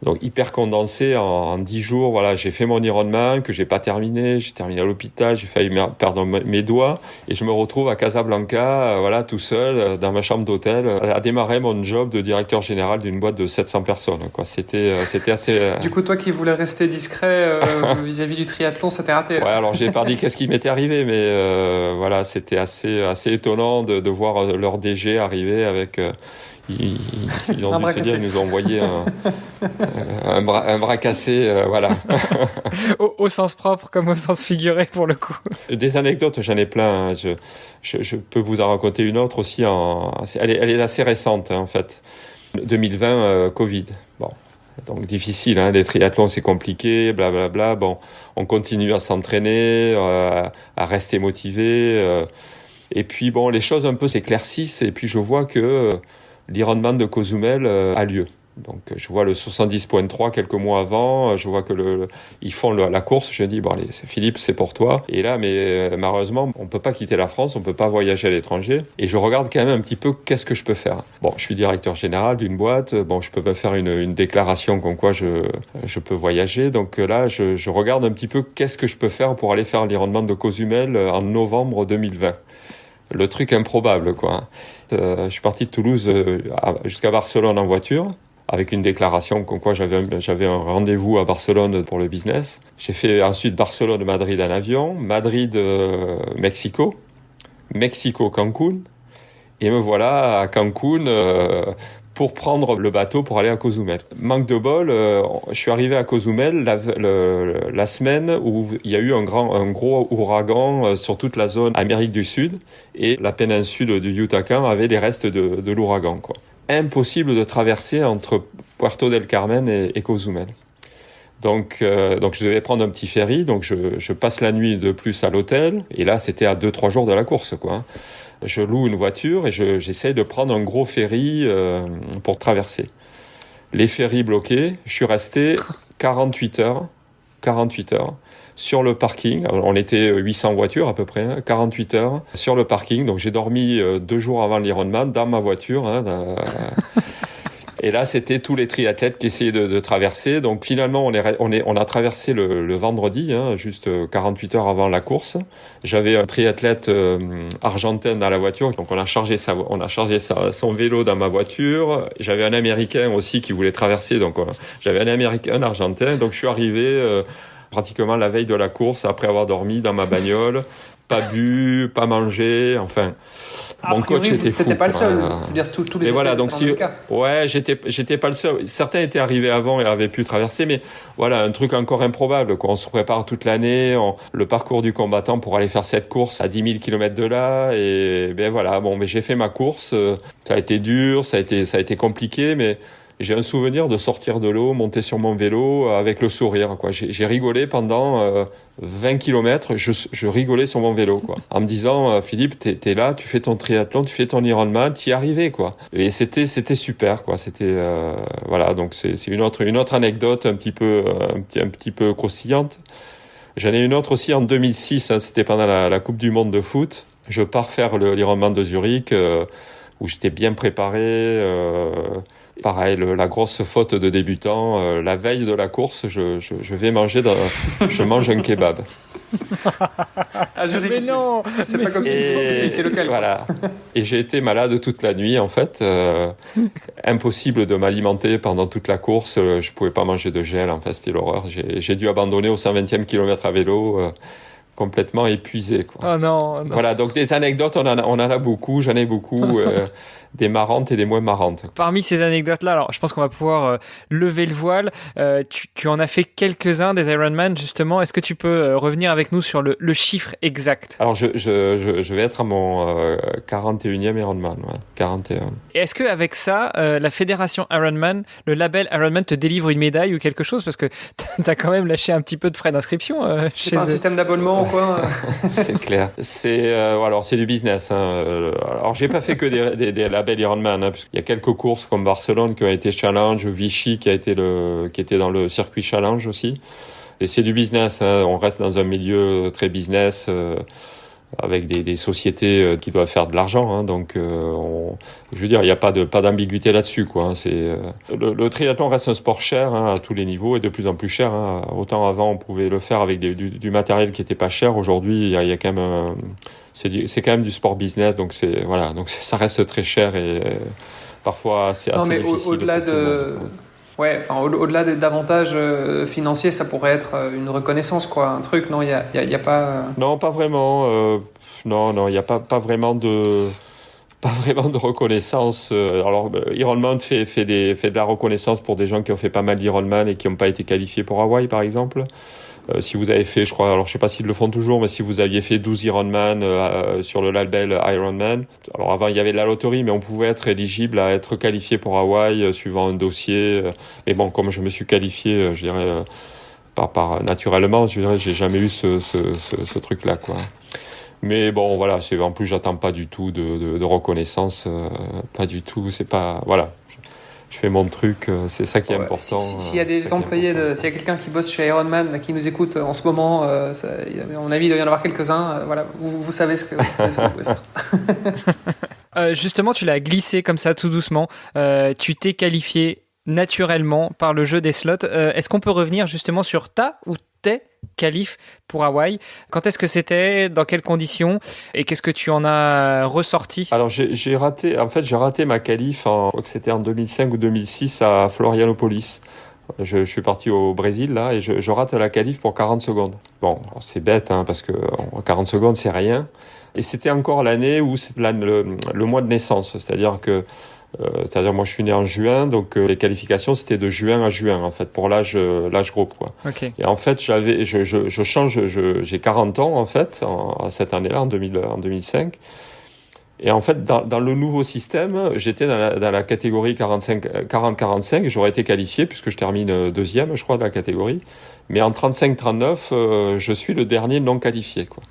donc hyper condensé en 10 jours, voilà, j'ai fait mon Ironman que j'ai pas terminé, j'ai terminé à l'hôpital, j'ai failli perdre mes doigts, et je me retrouve à Casablanca, voilà, tout seul dans ma chambre d'hôtel, à démarrer mon job de directeur général d'une boîte de 700 personnes, quoi. C'était assez. Du coup, toi qui voulais rester discret vis-à-vis du triathlon, c'était raté. Ouais, alors j'ai pas dit qu'est-ce qui m'était arrivé, mais voilà, c'était assez étonnant de voir leur DG arriver avec. Ils ont dû se dire, ils nous ont envoyé un bras cassé, voilà. Au sens propre comme au sens figuré, pour le coup. Des anecdotes, j'en ai plein, hein. Je peux vous en raconter une autre aussi. Elle est assez récente, hein, en fait. 2020, Covid. Bon, donc difficile, hein, les triathlons, c'est compliqué, blablabla. Bon, on continue à s'entraîner, à rester motivé. Et puis, bon, les choses un peu s'éclaircissent, et puis je vois que l'Ironman de Cozumel a lieu. Donc je vois le 70.3 quelques mois avant, je vois que ils font la course, je dis bon allez, Philippe, c'est pour toi. Et là, mais malheureusement, on peut pas quitter la France, on peut pas voyager à l'étranger. Et je regarde quand même un petit peu qu'est-ce que je peux faire. Bon, je suis directeur général d'une boîte, bon, je peux pas faire une déclaration comme quoi je peux voyager. Donc là, je regarde un petit peu qu'est-ce que je peux faire pour aller faire l'Ironman de Cozumel en novembre 2020. Le truc improbable, quoi. Je suis parti de Toulouse jusqu'à Barcelone en voiture, avec une déclaration comme quoi j'avais un rendez-vous à Barcelone pour le business. J'ai fait ensuite Barcelone-Madrid en avion, Madrid-Mexico, Mexico-Cancun, et me voilà à Cancun pour prendre le bateau pour aller à Cozumel. Manque de bol, je suis arrivé à Cozumel la semaine où il y a eu un gros ouragan sur toute la zone Amérique du Sud, et la péninsule du Yucatan avait les restes de l'ouragan, quoi. Impossible de traverser entre Puerto del Carmen et Cozumel. Donc je devais prendre un petit ferry, donc je passe la nuit de plus à l'hôtel, et là c'était à 2-3 jours de la course, quoi. Je loue une voiture et j'essaie de prendre un gros ferry pour traverser. Les ferries bloqués, je suis resté 48 heures sur le parking. Alors, on était 800 voitures à peu près, 48 heures sur le parking. Donc j'ai dormi 2 jours avant l'Ironman dans ma voiture. Et là, c'était tous les triathlètes qui essayaient de traverser. Donc finalement, on a traversé le vendredi, juste 48 heures avant la course. J'avais un triathlète argentin dans la voiture, donc on a chargé son vélo dans ma voiture. J'avais un Américain aussi qui voulait traverser, donc j'avais un Américain, un Argentin. Donc je suis arrivé pratiquement la veille de la course, après avoir dormi dans ma bagnole, pas bu, pas mangé, enfin. Mon coach était fou. T'étais pas le seul. Je veux dire, tous les voilà, donc dans le cas. Ouais, j'étais pas le seul. Certains étaient arrivés avant et avaient pu traverser, mais voilà, un truc encore improbable, quoi. On se prépare toute l'année, le parcours du combattant pour aller faire cette course à 10 000 km de là, et ben voilà, bon, mais j'ai fait ma course. Ça a été dur, ça a été compliqué, mais j'ai un souvenir de sortir de l'eau, monter sur mon vélo avec le sourire, quoi. J'ai rigolé pendant 20 km, je rigolais sur mon vélo, quoi. En me disant, Philippe, t'es là, tu fais ton triathlon, tu fais ton Ironman, t'y es arrivé, quoi. Et c'était super, quoi. C'était, voilà, donc c'est une autre anecdote un petit peu croustillante. J'en ai une autre aussi en 2006, c'était pendant la Coupe du Monde de foot. Je pars faire l'Ironman de Zurich, où j'étais bien préparé, pareil, la grosse faute de débutant. La veille de la course, je vais manger, je mange un kebab. À Zurich, mais non, c'est pas comme si c'était une spécialité locale. Voilà. Et j'ai été malade toute la nuit, en fait. Impossible de m'alimenter pendant toute la course. Je pouvais pas manger de gel. Enfin, c'était l'horreur. J'ai dû abandonner au 120e kilomètre à vélo. Complètement épuisé, quoi. Oh non. Voilà, donc des anecdotes, on en a beaucoup, j'en ai beaucoup, des marrantes et des moins marrantes. Parmi ces anecdotes-là, alors je pense qu'on va pouvoir lever le voile. Tu en as fait quelques-uns des Ironman, justement. Est-ce que tu peux revenir avec nous sur le chiffre exact? Alors je vais être à mon 41e Ironman, 41. Et est-ce qu'avec ça, la fédération Ironman, le label Ironman te délivre une médaille ou quelque chose? Parce que t'as quand même lâché un petit peu de frais d'inscription chez eux. C'est pas un système d'abonnement ou quoi? C'est clair. Alors c'est du business. Alors j'ai pas fait que des labels Ironman, puisqu'il y a quelques courses comme Barcelone qui ont été challenge, Vichy qui était dans le circuit challenge aussi. Et c'est du business. On reste dans un milieu très business. Avec des sociétés qui doivent faire de l'argent, donc je veux dire, il n'y a pas d'ambiguïté là-dessus, quoi. Le triathlon reste un sport cher, à tous les niveaux, et de plus en plus cher. Autant avant on pouvait le faire avec du matériel qui était pas cher. Aujourd'hui, il y a quand même c'est quand même du sport business, donc ça reste très cher et parfois c'est assez difficile. Non, mais au-delà de ouais, enfin au-delà d'avantages financiers, ça pourrait être une reconnaissance, quoi, un truc. Non, il y a pas. Non, pas vraiment. Non, il y a pas vraiment de reconnaissance. Alors Ironman fait de la reconnaissance pour des gens qui ont fait pas mal d'Ironman et qui n'ont pas été qualifiés pour Hawaï, par exemple. Si vous avez fait, je crois, alors je sais pas s'ils le font toujours, mais si vous aviez fait 12 Ironman sur le label Ironman, alors avant il y avait de la loterie, mais on pouvait être éligible à être qualifié pour Hawaï suivant un dossier. Mais bon, comme je me suis qualifié, je dirais par naturellement, je dirais, j'ai jamais eu ce truc-là, quoi. Mais bon, voilà, en plus j'attends pas du tout de reconnaissance, pas du tout. C'est pas, voilà. Je fais mon truc, c'est ça qui est important. S'il y a des employés, s'il y a quelqu'un qui bosse chez Ironman là, qui nous écoute en ce moment, à mon avis, il doit y en avoir quelques-uns. Voilà, vous savez ce que vous pouvez faire. Justement, tu l'as glissé comme ça, tout doucement. Tu t'es qualifié naturellement par le jeu des slots. Est-ce qu'on peut revenir justement sur ta ou tes qualifs pour Hawaï? Quand est-ce que c'était? Dans quelles conditions? Et qu'est-ce que tu en as ressorti? Alors j'ai raté ma qualif, je crois que c'était en 2005 ou 2006 à Florianopolis. Je suis parti au Brésil là et je rate la qualif pour 40 secondes. Bon, c'est bête parce que 40 secondes c'est rien. Et c'était encore l'année où c'est le mois de naissance, c'est-à-dire moi je suis né en juin, donc les qualifications c'était de juin à juin en fait pour l'âge groupe, quoi. Okay. Et en fait je change, j'ai 40 ans en fait cette année-là en 2005. Et en fait dans le nouveau système j'étais dans la catégorie 40-45, j'aurais été qualifié puisque je termine deuxième je crois de la catégorie, mais en 35-39 je suis le dernier non qualifié, quoi.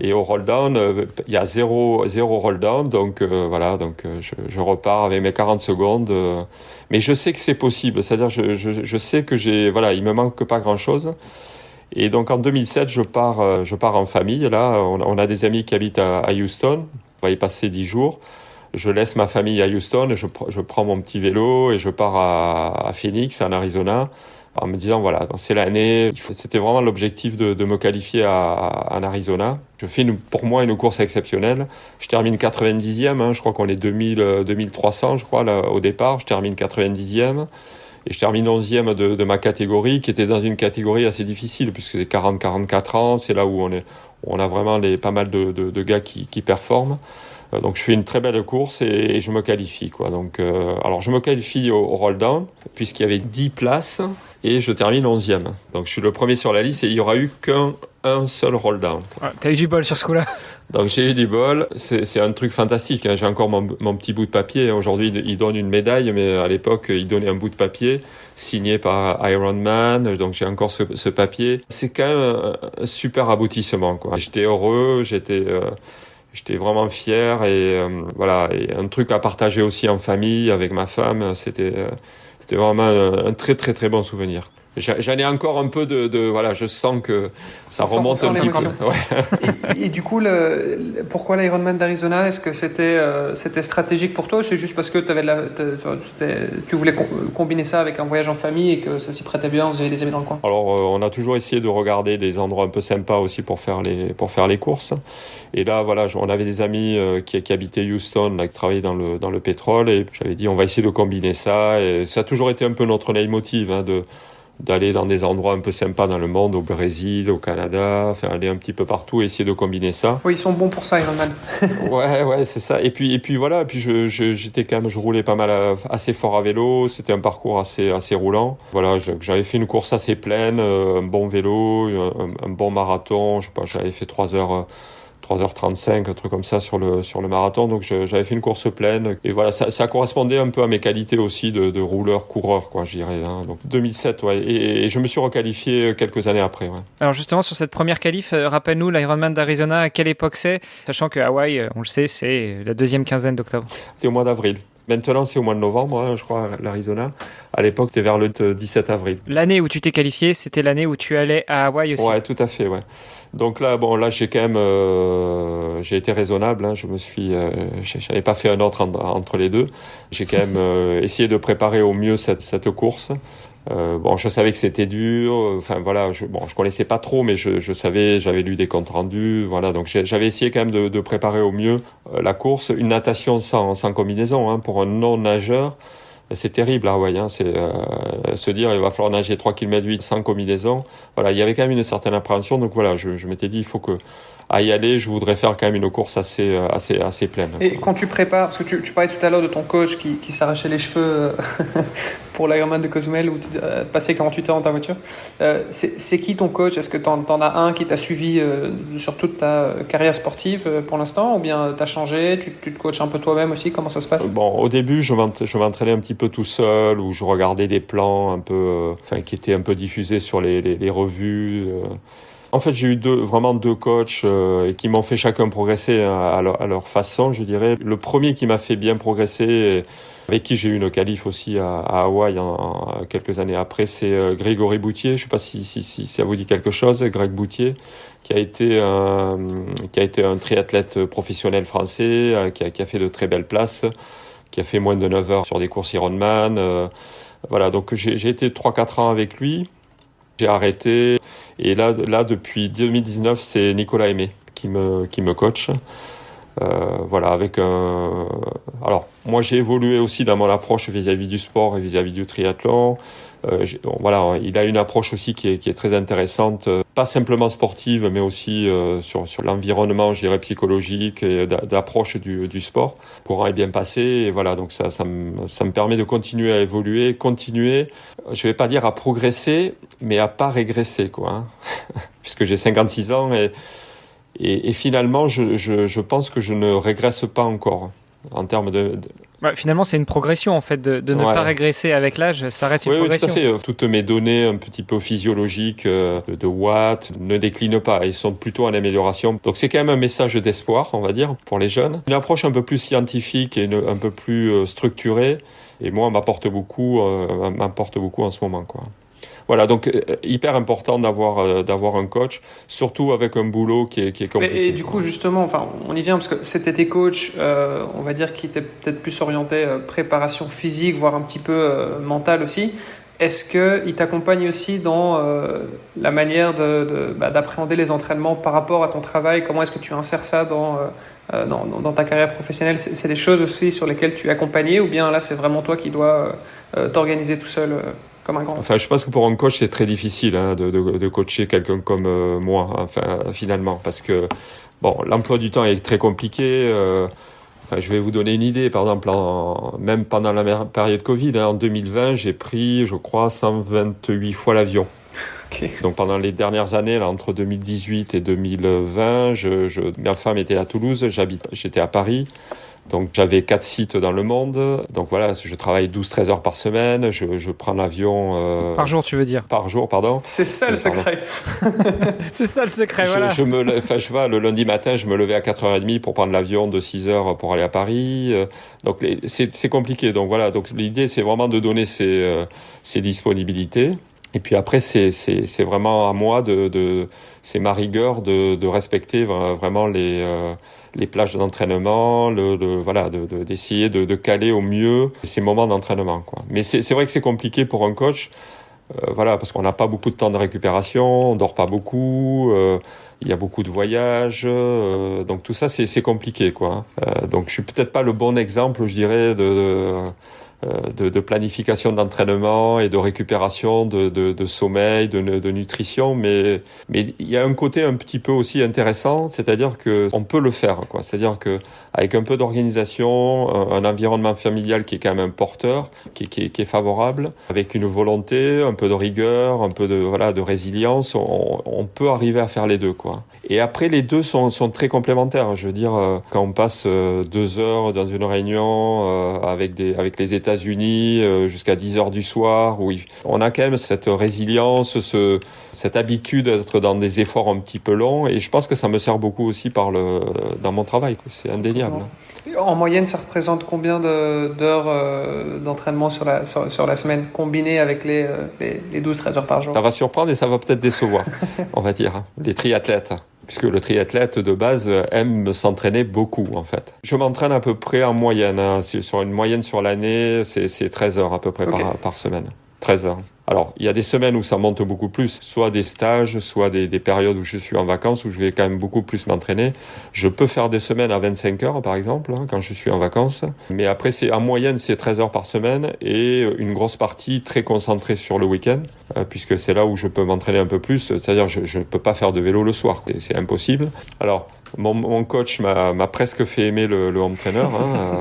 Et au roll-down, il y a zéro roll-down, donc je repars avec mes 40 secondes. Mais je sais que c'est possible, c'est-à-dire je sais que il me manque pas grand-chose. Et donc en 2007, je pars en famille. Là, on a des amis qui habitent à Houston. On va y passer 10 jours. Je laisse ma famille à Houston et je prends mon petit vélo et je pars à Phoenix, en Arizona, en me disant voilà, c'est l'année. C'était vraiment l'objectif de me qualifier en Arizona. Je fais pour moi une course exceptionnelle. Je termine 90e. Je crois qu'on est 2300, je crois, là, au départ. Je termine 90e. Et je termine 11e de ma catégorie, qui était dans une catégorie assez difficile, puisque c'est 40-44 ans. C'est là où on a vraiment pas mal de gars qui performent. Donc je fais une très belle course et je me qualifie, quoi. Donc alors je me qualifie au roll down puisqu'il y avait 10 places et je termine 11e. Donc je suis le premier sur la liste et il y aura eu qu'un seul roll down. Ouais, t'as eu du bol sur ce coup-là. Donc j'ai eu du bol, c'est un truc fantastique, hein. J'ai encore mon petit bout de papier. Aujourd'hui il donne une médaille, mais à l'époque il donnait un bout de papier signé par Ironman. Donc j'ai encore ce papier. C'est quand même un super aboutissement, quoi. J'étais heureux, J'étais vraiment fier et voilà, et un truc à partager aussi en famille avec ma femme. C'était vraiment un très très très bon souvenir. J'en ai encore un peu voilà, je sens que ça remonte un petit peu. Ouais. Et du coup, pourquoi l'Ironman d'Arizona? Est-ce que c'était stratégique pour toi ou c'est juste parce que tu voulais combiner ça avec un voyage en famille et que ça s'y prêtait bien, vous avez des amis dans le coin? Alors, on a toujours essayé de regarder des endroits un peu sympas aussi pour faire les courses. Et là, voilà, on avait des amis qui habitaient Houston, là, qui travaillaient dans le pétrole, et j'avais dit on va essayer de combiner ça. Et ça a toujours été un peu notre leitmotiv, hein, d'aller dans des endroits un peu sympas dans le monde, au Brésil, au Canada, enfin aller un petit peu partout et essayer de combiner ça. Oui, ils sont bons pour ça, Ironman. ouais, c'est ça. Et puis voilà, puis je roulais pas mal assez fort à vélo, c'était un parcours assez roulant. Voilà, j'avais fait une course assez pleine, un bon vélo, un bon marathon, je sais pas, j'avais fait 3h35, un truc comme ça sur le marathon. Donc j'avais fait une course pleine et voilà, ça correspondait un peu à mes qualités aussi de rouleur-coureur, quoi, je dirais, hein. Donc 2007, ouais, et je me suis requalifié quelques années après, ouais. Alors justement, sur cette première qualif, rappelle-nous l'Ironman d'Arizona, à quelle époque c'est, sachant que Hawaï, on le sait, c'est la deuxième quinzaine d'octobre. C'était au mois d'avril. Maintenant, c'est au mois de novembre, hein, je crois, l'Arizona. À l'époque, c'était vers le 17 avril. L'année où tu t'es qualifié, c'était l'année où tu allais à Hawaï aussi. Ouais, tout à fait, ouais. Donc là, j'ai quand même, j'ai été raisonnable, hein. J'en ai pas fait un autre entre les deux. J'ai quand même essayé de préparer au mieux cette course. Je savais que c'était dur. Enfin voilà, je connaissais pas trop, mais je savais, j'avais lu des comptes rendus. Voilà, donc j'avais essayé quand même de préparer au mieux la course. Une natation sans combinaison, hein, pour un non-nageur. C'est terrible, Hawaï, hein. C'est se dire il va falloir nager 3 km 8 sans combinaison. Voilà, il y avait quand même une certaine appréhension. Donc voilà, je m'étais dit il faut que à y aller, je voudrais faire quand même une course assez pleine. Et quand tu prépares, parce que tu parlais tout à l'heure de ton coach qui s'arrachait les cheveux pour l'Ironman de Cozumel où tu passais 48 heures dans ta voiture, c'est qui ton coach? Est-ce que t'en as un qui t'a suivi sur toute ta carrière sportive pour l'instant, ou bien t'as changé, tu te coaches un peu toi-même aussi? Comment ça se passe? Au début, je m'entraînais un petit peu tout seul, où je regardais des plans un peu, qui étaient un peu diffusés sur les revues. En fait, j'ai eu vraiment deux coachs qui m'ont fait chacun progresser, hein, à leur façon, je dirais. Le premier qui m'a fait bien progresser, avec qui j'ai eu une qualif aussi à Hawaï quelques années après, c'est Grégory Boutier. Je sais pas si ça vous dit quelque chose, Greg Boutier, qui a été un triathlète professionnel français, qui a fait de très belles places, qui a fait moins de 9 heures sur des courses Ironman. Voilà, donc j'ai été 3-4 ans avec lui. J'ai arrêté. Et là, depuis 2019, c'est Nicolas Aimé qui me coach. Voilà, alors, moi, j'ai évolué aussi dans mon approche vis-à-vis du sport et vis-à-vis du triathlon. Voilà, il a une approche aussi qui est très intéressante, pas simplement sportive, mais aussi sur l'environnement, je dirais, psychologique et d'approche du sport. Le courant est bien passé, et voilà, donc ça me permet de continuer à évoluer, je vais pas dire à progresser, mais à pas régresser, quoi, hein. Puisque j'ai 56 ans et finalement, je pense que je ne régresse pas encore en termes de... Finalement, c'est une progression, en fait, de ne pas régresser avec l'âge, ça reste une progression. Oui, tout à fait. Toutes mes données un petit peu physiologiques de watts ne déclinent pas. Elles sont plutôt en amélioration. Donc, c'est quand même un message d'espoir, on va dire, pour les jeunes. Une approche un peu plus scientifique et un peu plus structurée. Et moi, m'apporte beaucoup en ce moment, quoi. Voilà, donc hyper important d'avoir un coach, surtout avec un boulot qui est compliqué. Et du coup, justement, enfin, on y vient parce que c'était tes coachs, on va dire, qui étaient peut-être plus orientés préparation physique, voire un petit peu mentale aussi. Est-ce qu'ils t'accompagnent aussi dans la manière d'appréhender les entraînements par rapport à ton travail? Comment est-ce que tu insères ça dans ta carrière professionnelle? C'est des choses aussi sur lesquelles tu es accompagné, ou bien là, c'est vraiment toi qui dois t'organiser tout seul comme un grand? Enfin, je pense que pour un coach, c'est très difficile de coacher quelqu'un comme moi, enfin, finalement, parce que bon, l'emploi du temps est très compliqué. Enfin, je vais vous donner une idée. Par exemple, même pendant la période Covid, en 2020, j'ai pris, je crois, 128 fois l'avion. Okay. Donc pendant les dernières années, là, entre 2018 et 2020, ma femme était à Toulouse, j'étais à Paris. Donc j'avais 4 sites dans le monde. Donc voilà, je travaille 12-13 heures par semaine. Je prends l'avion... Par jour, tu veux dire? Par jour, pardon. C'est ça le secret. C'est ça le secret, voilà. Je vois, le lundi matin, je me levais à 4h30 pour prendre l'avion de 6h pour aller à Paris. Donc c'est compliqué. Donc voilà, donc l'idée, c'est vraiment de donner ces disponibilités. Et puis après, c'est vraiment à moi c'est ma rigueur de respecter vraiment les plages d'entraînement, d'essayer de caler au mieux ces moments d'entraînement, quoi. Mais c'est vrai que c'est compliqué pour un coach, parce qu'on n'a pas beaucoup de temps de récupération, on dort pas beaucoup, il y a beaucoup de voyages, donc tout ça c'est compliqué, quoi. Donc je suis peut-être pas le bon exemple, je dirais, de planification d'entraînement et de récupération de sommeil, de nutrition, mais il y a un côté un petit peu aussi intéressant, c'est-à-dire que on peut le faire, quoi. C'est-à-dire que avec un peu d'organisation, un environnement familial qui est quand même un porteur, qui est favorable, avec une volonté, un peu de rigueur, un peu de résilience, on peut arriver à faire les deux, quoi. Et après, les deux sont très complémentaires. Je veux dire, quand on passe 2 heures dans une réunion avec les États-Unis jusqu'à 10 heures du soir, où on a quand même cette résilience, cette habitude d'être dans des efforts un petit peu longs. Et je pense que ça me sert beaucoup aussi dans mon travail, quoi. C'est indéniable. En moyenne, ça représente combien d'heures d'entraînement sur la semaine, combiné avec les 12-13 heures par jour? Ça va surprendre et ça va peut-être décevoir, on va dire, les triathlètes. Puisque le triathlète de base aime s'entraîner beaucoup, en fait. Je m'entraîne à peu près en moyenne. Sur une moyenne sur l'année, c'est 13 heures à peu près par semaine. 13 heures. Alors, il y a des semaines où ça monte beaucoup plus, soit des stages, soit des périodes où je suis en vacances, où je vais quand même beaucoup plus m'entraîner. Je peux faire des semaines à 25 heures, par exemple, quand je suis en vacances. Mais après, en moyenne, c'est 13 heures par semaine et une grosse partie très concentrée sur le week-end, puisque c'est là où je peux m'entraîner un peu plus. C'est-à-dire, je ne peux pas faire de vélo le soir. C'est impossible. Alors, mon coach m'a presque fait aimer le home trainer.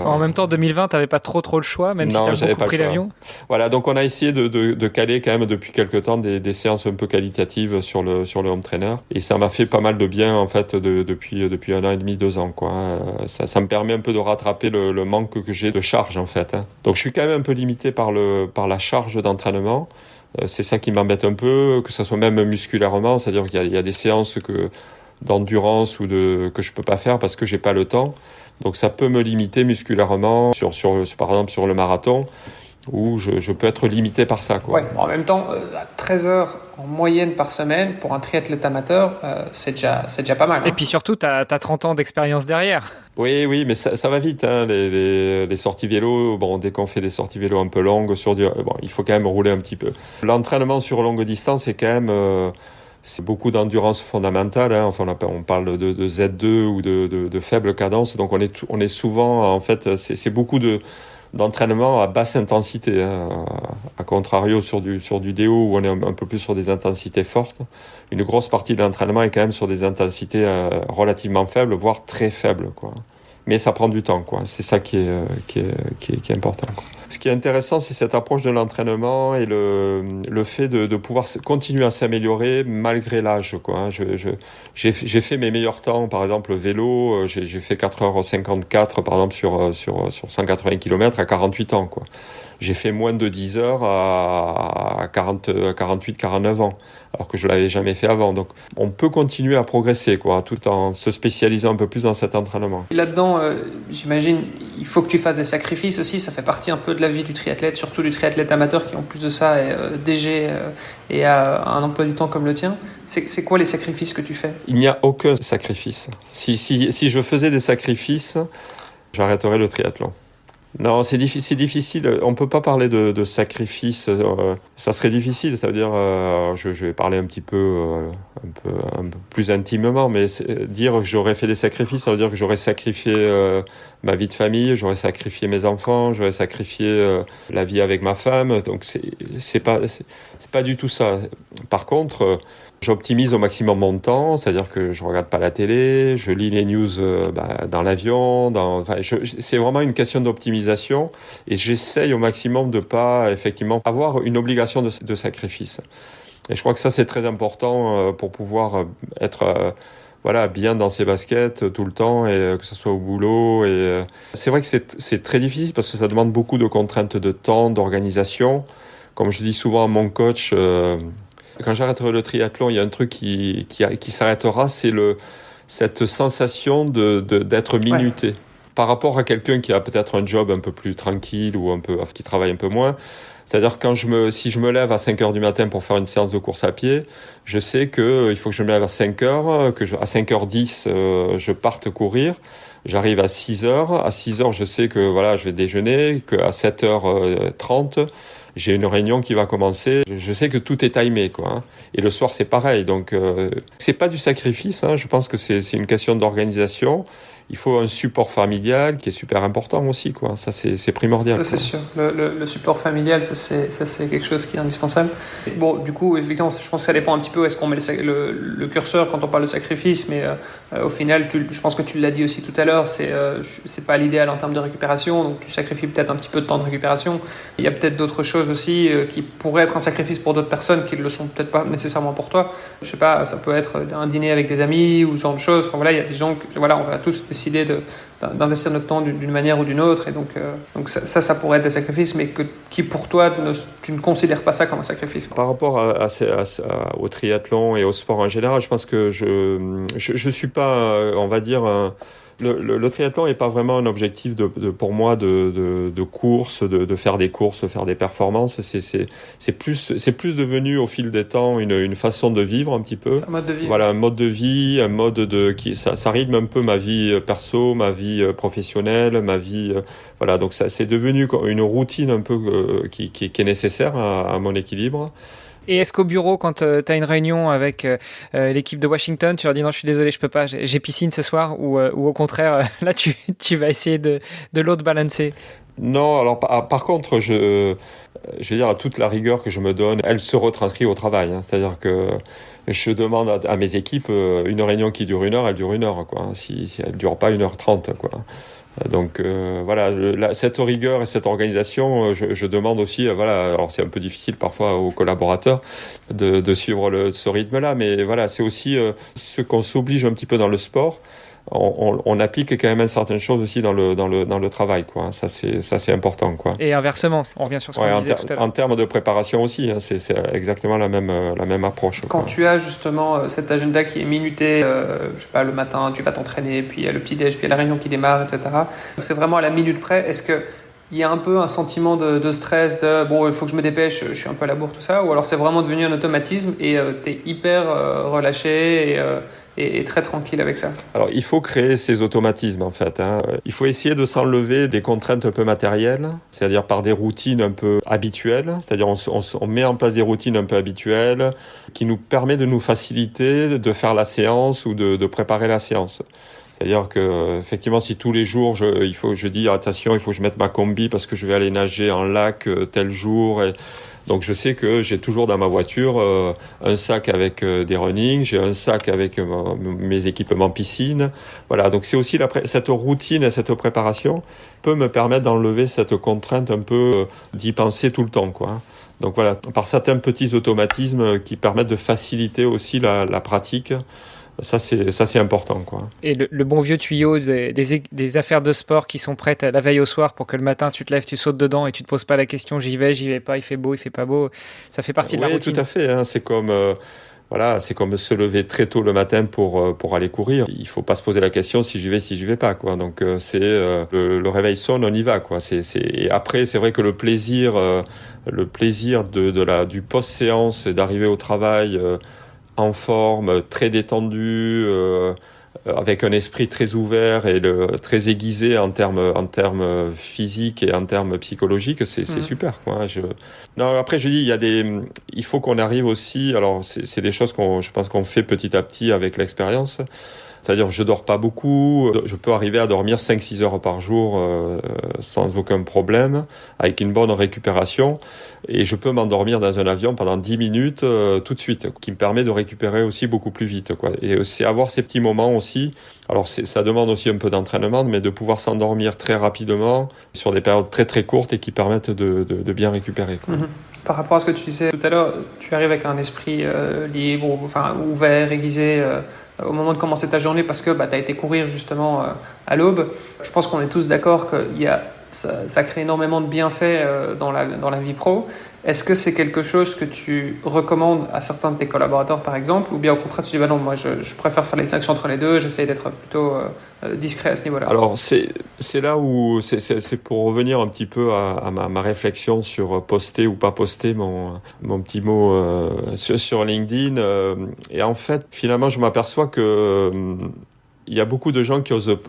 En même temps, 2020, tu n'avais pas trop le choix, même si tu as beaucoup pris l'avion. Voilà, donc on a essayé de caler quand même depuis quelques temps des séances un peu qualitatives sur le home trainer. Et ça m'a fait pas mal de bien, en fait, depuis 1 an et demi, 2 ans, quoi. Ça me permet un peu de rattraper le manque que j'ai de charge, en fait. Donc je suis quand même un peu limité par la charge d'entraînement. C'est ça qui m'embête un peu, que ça soit même musculairement, c'est-à-dire qu'il y a des séances d'endurance que je peux pas faire parce que j'ai pas le temps. Donc ça peut me limiter musculairement par exemple sur le marathon, où je peux être limité par ça, quoi. Ouais, en même temps, à 13 heures en moyenne par semaine pour un triathlète amateur, c'est déjà pas mal. Et puis surtout, tu as 30 ans d'expérience derrière. Oui, mais ça va vite, hein, les sorties vélo. Bon, dès qu'on fait des sorties vélo un peu longues, il faut quand même rouler un petit peu. L'entraînement sur longue distance, c'est quand même... c'est beaucoup d'endurance fondamentale, hein. Enfin, on parle de Z2 ou de faible cadence. Donc, on est souvent, en fait, c'est beaucoup d'entraînement à basse intensité, hein. À contrario sur du déo où on est un peu plus sur des intensités fortes. Une grosse partie de l'entraînement est quand même sur des intensités relativement faibles, voire très faibles, quoi. Mais ça prend du temps, quoi. C'est ça qui est important, quoi. Ce qui est intéressant, c'est cette approche de l'entraînement et le fait de pouvoir continuer à s'améliorer malgré l'âge, quoi. J'ai fait mes meilleurs temps, par exemple, vélo. J'ai fait 4h54, par exemple, sur 180 km à 48 ans, quoi. J'ai fait moins de 10 heures à 48, 49 ans, alors que je l'avais jamais fait avant. Donc, on peut continuer à progresser, quoi, tout en se spécialisant un peu plus dans cet entraînement. Là-dedans, j'imagine, il faut que tu fasses des sacrifices aussi. Ça fait partie un peu de la vie du triathlète, surtout du triathlète amateur qui en plus de ça est DG et a un emploi du temps comme le tien. C'est quoi les sacrifices que tu fais? Il n'y a aucun sacrifice. Si je faisais des sacrifices, j'arrêterais le triathlon. Non, c'est difficile. On peut pas parler de sacrifice. Ça serait difficile. Ça veut dire, je vais parler un peu plus intimement, mais dire que j'aurais fait des sacrifices, ça veut dire que j'aurais sacrifié ma vie de famille, j'aurais sacrifié mes enfants, j'aurais sacrifié la vie avec ma femme. Donc c'est pas du tout ça. Par contre, j'optimise au maximum mon temps, c'est-à-dire que je regarde pas la télé, je lis les news dans l'avion, c'est vraiment une question d'optimisation et j'essaye au maximum de pas effectivement avoir une obligation de sacrifice. Et je crois que ça c'est très important pour pouvoir être bien dans ses baskets tout le temps et que ce soit au boulot. Et c'est vrai que c'est très difficile parce que ça demande beaucoup de contraintes de temps, d'organisation. Comme je dis souvent à mon coach, quand j'arrêterai le triathlon, il y a un truc qui s'arrêtera, c'est cette sensation d'être minuté. Ouais. Par rapport à quelqu'un qui a peut-être un job un peu plus tranquille ou qui travaille un peu moins. C'est-à-dire si je me lève à 5h du matin pour faire une séance de course à pied, je sais que il faut que je me lève à 5h, à 5h10, je parte courir. J'arrive à 6h. À 6h, je sais que je vais déjeuner, qu'à 7h30, j'ai une réunion qui va commencer. Je sais que tout est timé, quoi. Et le soir, c'est pareil. Donc, c'est pas du sacrifice. Je pense que c'est une question d'organisation. Il faut un support familial qui est super important aussi, quoi. Ça, c'est primordial. Ça, c'est sûr. Le support familial, ça, c'est quelque chose qui est indispensable. Bon, du coup, effectivement, je pense que ça dépend un petit peu où est-ce qu'on met le curseur quand on parle de sacrifice, mais au final, je pense que tu l'as dit aussi tout à l'heure, c'est pas l'idéal en termes de récupération, donc tu sacrifies peut-être un petit peu de temps de récupération. Il y a peut-être d'autres choses aussi qui pourraient être un sacrifice pour d'autres personnes qui ne le sont peut-être pas nécessairement pour toi. Je sais pas, ça peut être un dîner avec des amis ou ce genre de choses. Enfin, il y a des gens on va tous décider d'investir notre temps d'une manière ou d'une autre, et donc ça pourrait être des sacrifices, mais qui pour toi tu ne considères pas ça comme un sacrifice, quoi. Par rapport au triathlon et au sport en général, je pense que je suis pas, on va dire, le triathlon n'est pas vraiment un objectif pour moi de course, de faire des courses, faire des performances. C'est plus devenu au fil des temps une façon de vivre un petit peu. C'est un mode de vie. Voilà, un mode de vie, ça rythme un peu ma vie perso, ma vie professionnelle, ma vie. Voilà, donc ça c'est devenu une routine un peu qui est nécessaire à mon équilibre. Et est-ce qu'au bureau, quand tu as une réunion avec l'équipe de Washington, tu leur dis non, je suis désolé, je peux pas, j'ai piscine ce soir, ou au contraire, là tu vas essayer de l'autre balancer? Non, alors par contre, je veux dire, à toute la rigueur que je me donne, elle se retranscrit au travail. C'est-à-dire que je demande à mes équipes, une réunion qui dure 1 heure, elle dure 1 heure, quoi. Si elle dure pas 1h30, quoi. Donc cette rigueur et cette organisation, je demande aussi, alors c'est un peu difficile parfois aux collaborateurs de suivre ce rythme-là, mais voilà, c'est aussi ce qu'on s'oblige un petit peu dans le sport. On applique quand même certaines choses aussi dans le travail, quoi. Ça c'est important, quoi. Et inversement, on revient sur ce qu'on disait tout à l'heure. En termes de préparation aussi, c'est exactement la même approche. Quand tu as justement cet agenda qui est minuté, je sais pas, le matin tu vas t'entraîner, puis il y a le petit déj, puis il y a la réunion qui démarre, etc. C'est vraiment à la minute près. Est-ce que il y a un peu un sentiment de stress, il faut que je me dépêche, je suis un peu à la bourre, tout ça, ou alors c'est vraiment devenu un automatisme et t'es hyper relâché et très tranquille avec ça? Alors il faut créer ces automatismes en fait. Il faut essayer de s'enlever des contraintes un peu matérielles, c'est-à-dire par des routines un peu habituelles, c'est-à-dire on met en place des routines un peu habituelles qui nous permettent de nous faciliter de faire la séance ou de préparer la séance. C'est-à-dire que effectivement, si tous les jours je dis attention, il faut que je mette ma combi parce que je vais aller nager en lac tel jour, et donc je sais que j'ai toujours dans ma voiture un sac avec des running, j'ai un sac avec mes équipements piscine. Voilà, donc c'est aussi cette routine et cette préparation peut me permettre d'enlever cette contrainte un peu d'y penser tout le temps, quoi. Donc voilà, par certains petits automatismes qui permettent de faciliter aussi la pratique. Ça c'est important, quoi. Et le bon vieux tuyau des affaires de sport qui sont prêtes la veille au soir pour que le matin tu te lèves, tu sautes dedans et tu te poses pas la question j'y vais pas, il fait beau, il fait pas beau, ça fait partie de la routine. Oui, tout à fait. C'est comme voilà, c'est comme se lever très tôt le matin pour aller courir. Il faut pas se poser la question si j'y vais pas, quoi. Donc le réveil sonne, on y va, quoi. Et après, c'est vrai que le plaisir du post-séance, c'est d'arriver au travail en forme, très détendu, avec un esprit très ouvert et très aiguisé en termes physiques et en termes psychologiques, c'est super, quoi. Non, après je dis il faut qu'on arrive aussi. Alors c'est des choses je pense qu'on fait petit à petit avec l'expérience. C'est-à-dire, je dors pas beaucoup, je peux arriver à dormir 5-6 heures par jour sans aucun problème, avec une bonne récupération, et je peux m'endormir dans un avion pendant 10 minutes tout de suite, qui me permet de récupérer aussi beaucoup plus vite, quoi. Et c'est avoir ces petits moments aussi. Alors ça demande aussi un peu d'entraînement, mais de pouvoir s'endormir très rapidement sur des périodes très très courtes et qui permettent de bien récupérer, quoi. Par rapport à ce que tu disais tout à l'heure, tu arrives avec un esprit libre, enfin ouvert, aiguisé au moment de commencer ta journée parce que tu as été courir justement à l'aube. Je pense qu'on est tous d'accord que ça crée énormément de bienfaits dans la vie pro. Est-ce que c'est quelque chose que tu recommandes à certains de tes collaborateurs, par exemple, ou bien au contraire tu dis non, moi je préfère faire la distinction entre les deux, j'essaie d'être plutôt discret à ce niveau-là? Alors c'est là où c'est pour revenir un petit peu à ma réflexion sur poster ou pas poster mon petit mot sur LinkedIn, et en fait finalement je m'aperçois que il y a beaucoup de gens qui osent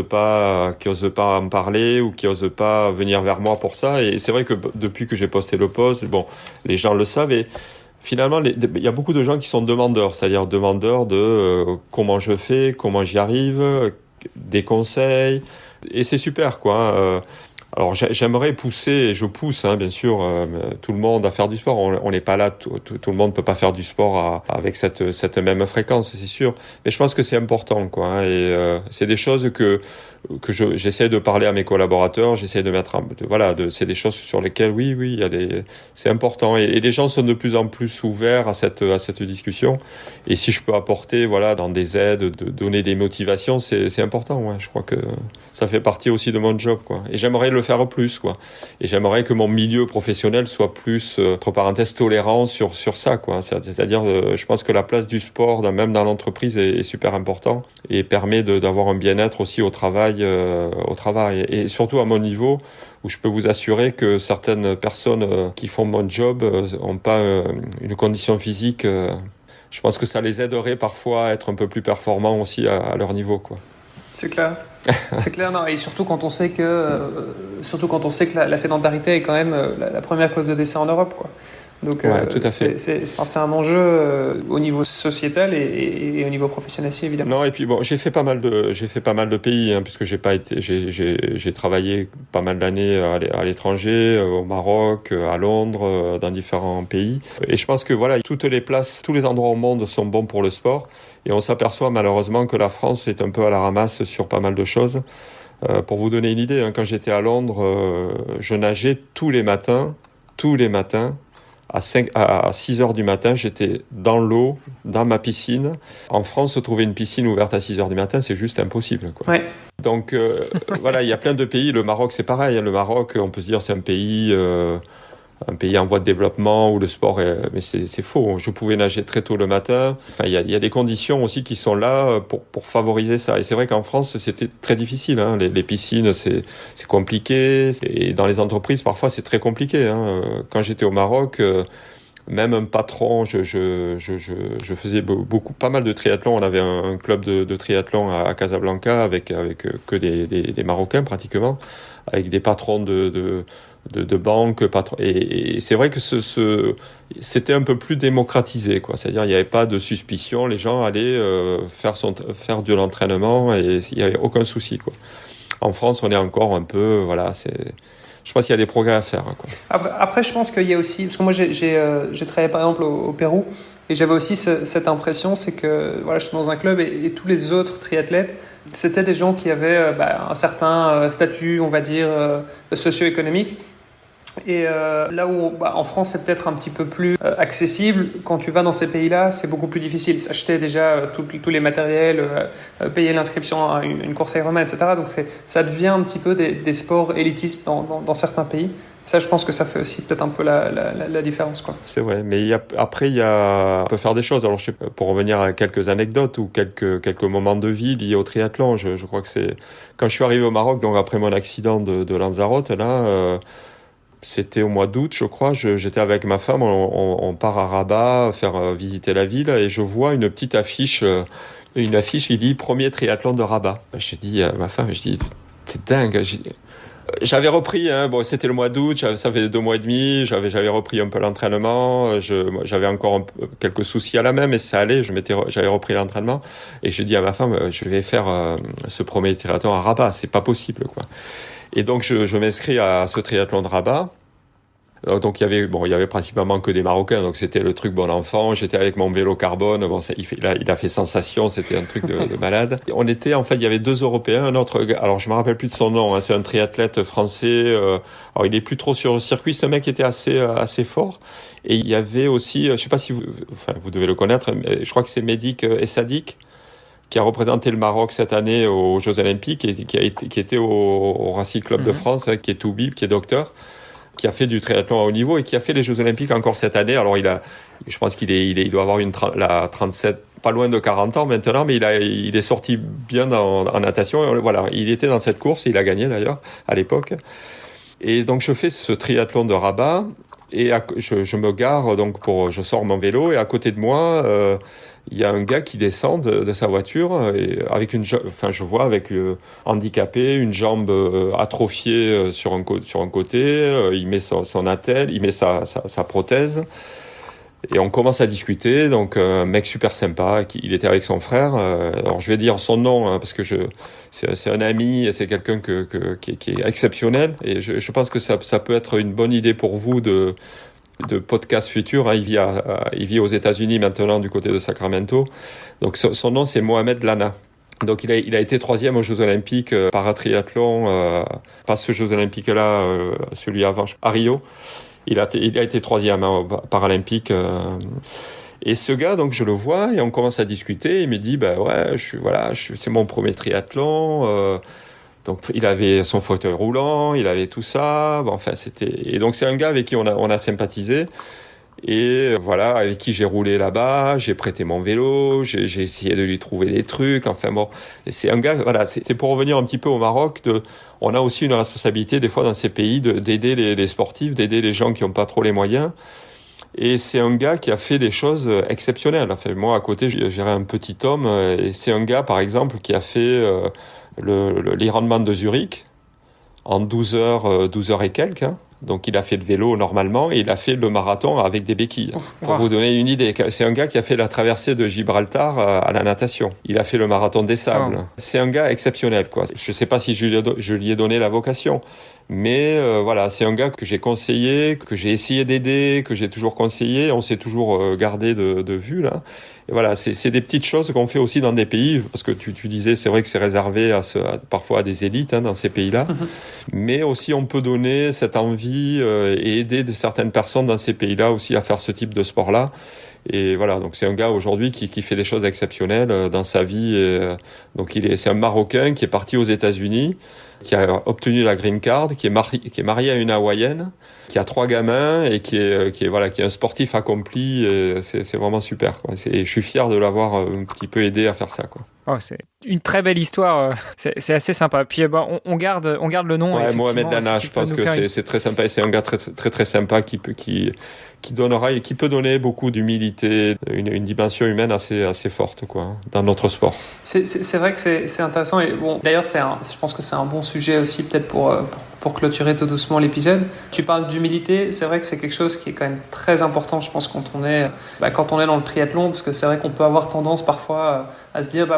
pas en parler ou qui osent pas venir vers moi pour ça. Et c'est vrai que depuis que j'ai posté le post, bon, les gens le savent. Et finalement, il y a beaucoup de gens qui sont demandeurs, c'est-à-dire demandeurs de comment je fais, comment j'y arrive, des conseils. Et c'est super, quoi. Alors j'aimerais pousser, et je pousse, bien sûr, tout le monde à faire du sport. On n'est pas là, tout le monde peut pas faire du sport avec cette même fréquence, c'est sûr. Mais je pense que c'est important, quoi. Et c'est des choses que j'essaie de parler à mes collaborateurs, j'essaie de mettre, c'est des choses sur lesquelles, oui, c'est important. Et les gens sont de plus en plus ouverts à cette discussion. Et si je peux apporter, dans des aides, de donner des motivations, c'est important, ouais. Je crois que ça fait partie aussi de mon job, quoi. Et j'aimerais le faire plus, quoi. Et j'aimerais que mon milieu professionnel soit plus, entre parenthèses, tolérant sur ça, quoi. C'est-à-dire, je pense que la place du sport, même dans l'entreprise, est super important et permet d'avoir un bien-être aussi au travail, et surtout à mon niveau, où je peux vous assurer que certaines personnes qui font mon job ont pas une condition physique. Je pense que ça les aiderait parfois à être un peu plus performants aussi à leur niveau, quoi. C'est clair. C'est clair, non. Et surtout quand on sait que la sédentarité est quand même la première cause de décès en Europe, quoi. Donc, ouais, tout à fait. C'est un enjeu au niveau sociétal et au niveau professionnel aussi, évidemment. Non, et puis bon, j'ai fait pas mal de pays, puisque j'ai travaillé pas mal d'années à l'étranger, au Maroc, à Londres, dans différents pays. Et je pense que toutes les places, tous les endroits au monde sont bons pour le sport. Et on s'aperçoit malheureusement que la France est un peu à la ramasse sur pas mal de choses. Pour vous donner une idée, quand j'étais à Londres, je nageais tous les matins. À 6 heures du matin, j'étais dans l'eau, dans ma piscine. En France, trouver une piscine ouverte à 6 heures du matin, c'est juste impossible, quoi. Ouais. Donc, il y a plein de pays. Le Maroc, c'est pareil. Le Maroc, on peut se dire, c'est un pays en voie de développement où le sport mais c'est faux. Je pouvais nager très tôt le matin. Enfin, il y a des conditions aussi qui sont là pour favoriser ça. Et c'est vrai qu'en France, c'était très difficile, Les piscines, c'est compliqué. Et dans les entreprises, parfois, c'est très compliqué, Quand j'étais au Maroc, même un patron, je faisais pas mal de triathlon. On avait un club de triathlon à Casablanca avec que des Marocains pratiquement, avec des patrons de banques, et c'est vrai que c'était un peu plus démocratisé, quoi. C'est-à-dire il n'y avait pas de suspicion, les gens allaient faire de l'entraînement et il n'y avait aucun souci, quoi. En France, on est encore un peu, je pense qu'il y a des progrès à faire, quoi. Après, je pense qu'il y a aussi, parce que moi j'ai travaillé par exemple au Pérou et j'avais aussi cette impression, c'est que je suis dans un club et tous les autres triathlètes, c'était des gens qui avaient un certain statut, on va dire, socio-économique. Et là où en France c'est peut-être un petit peu plus accessible, quand tu vas dans ces pays-là, c'est beaucoup plus difficile. S'acheter déjà tous les matériels, payer l'inscription à une course Ironman, etc. Donc ça devient un petit peu des sports élitistes dans certains pays. Ça, je pense que ça fait aussi peut-être un peu la différence, quoi. C'est vrai, mais après, on peut faire des choses. Alors, pour revenir à quelques anecdotes ou quelques moments de vie liés au triathlon, je crois que c'est quand je suis arrivé au Maroc, donc après mon accident de Lanzarote, là. C'était au mois d'août, je crois. J'étais avec ma femme, on part à Rabat faire visiter la ville et je vois une petite affiche, qui dit premier triathlon de Rabat. J'ai dit à ma femme, t'es dingue. J'avais repris, c'était le mois d'août, ça fait 2 mois et demi, j'avais repris un peu l'entraînement, j'avais encore quelques soucis à la main, mais ça allait, j'avais repris l'entraînement et j'ai dit à ma femme, je vais faire ce premier triathlon à Rabat, c'est pas possible, quoi. Et donc, je m'inscris à ce triathlon de Rabat. Donc, il y avait principalement que des Marocains. Donc, c'était le truc bon enfant. J'étais avec mon vélo carbone. Bon, il a fait sensation. C'était un truc de malade. On était, en fait, il y avait 2 Européens. Un autre gars, alors, je me rappelle plus de son nom, hein. C'est un triathlète français. Alors, il est plus trop sur le circuit. Ce mec était assez fort. Et il y avait aussi, je sais pas si vous devez le connaître. Je crois que c'est Medik Essadik, qui a représenté le Maroc cette année aux Jeux Olympiques et qui était au Racing Club de France, qui est Toubib, qui est docteur, qui a fait du triathlon à haut niveau et qui a fait les Jeux Olympiques encore cette année. Alors je pense qu'il doit avoir la 37, pas loin de 40 ans maintenant, mais il est sorti bien en natation. Voilà, il était dans cette course, il a gagné d'ailleurs à l'époque. Et donc je fais ce triathlon de Rabat et je me gare donc je sors mon vélo et à côté de moi. Il y a un gars qui descend de sa voiture et je vois avec handicapé, une jambe atrophiée sur un côté, il met son attelle, il met sa prothèse et on commence à discuter. Donc un mec super sympa, il était avec son frère. Alors je vais dire son nom hein, parce que c'est un ami et c'est quelqu'un qui est exceptionnel et je pense que ça peut être une bonne idée pour vous de podcast futur, hein. Il vit aux États-Unis maintenant du côté de Sacramento. Donc son nom c'est Mohamed Lana. Donc il a été 3e aux Jeux Olympiques paratriathlon, pas ce Jeux Olympiques-là, celui avant à Rio. Il a été 3e hein, paralympique. Et ce gars, donc je le vois et on commence à discuter. Il me dit c'est mon premier triathlon. Donc il avait son fauteuil roulant, il avait tout ça. Et donc c'est un gars avec qui on a sympathisé et voilà, avec qui j'ai roulé là-bas, j'ai prêté mon vélo, j'ai essayé de lui trouver des trucs. Et c'est un gars, voilà, c'est pour revenir un petit peu au Maroc. On a aussi une responsabilité des fois dans ces pays d'aider les sportifs, d'aider les gens qui n'ont pas trop les moyens. Et c'est un gars qui a fait des choses exceptionnelles. Moi à côté, j'avais un petit homme et c'est un gars par exemple qui a fait l'Ironman de Zurich en 12 heures et quelques. Hein. Donc il a fait le vélo normalement et il a fait le marathon avec des béquilles. Pour vous donner une idée, c'est un gars qui a fait la traversée de Gibraltar à la natation. Il a fait le marathon des sables. C'est un gars exceptionnel, quoi. Je sais pas si je lui ai donné la vocation. Mais voilà, c'est un gars que j'ai conseillé, que j'ai essayé d'aider, que j'ai toujours conseillé. On s'est toujours gardé de vue là. Et voilà, c'est des petites choses qu'on fait aussi dans des pays, parce que tu disais, c'est vrai que c'est réservé parfois à des élites hein, dans ces pays-là. Mm-hmm. Mais aussi, on peut donner cette envie et aider certaines personnes dans ces pays-là aussi à faire ce type de sport-là. Et voilà, donc c'est un gars aujourd'hui qui fait des choses exceptionnelles dans sa vie. Donc c'est un Marocain qui est parti aux États-Unis, qui a obtenu la green card, qui est marié à une Hawaïenne, qui a 3 gamins et qui est un sportif accompli. Et c'est vraiment super, quoi. Je suis fier de l'avoir un petit peu aidé à faire ça, quoi. Oh, c'est une très belle histoire. C'est assez sympa. Puis on garde le nom. Ouais, Mohamed Lana, je pense que c'est très sympa et c'est un gars très très très sympa qui peut donner beaucoup d'humilité, une dimension humaine assez forte, quoi, dans notre sport. C'est vrai que c'est intéressant et bon, d'ailleurs je pense que c'est un bon sujet aussi peut-être pour clôturer tout doucement l'épisode. Tu parles d'humilité, c'est vrai que c'est quelque chose qui est quand même très important, je pense, quand on est dans le triathlon, parce que c'est vrai qu'on peut avoir tendance parfois à se dire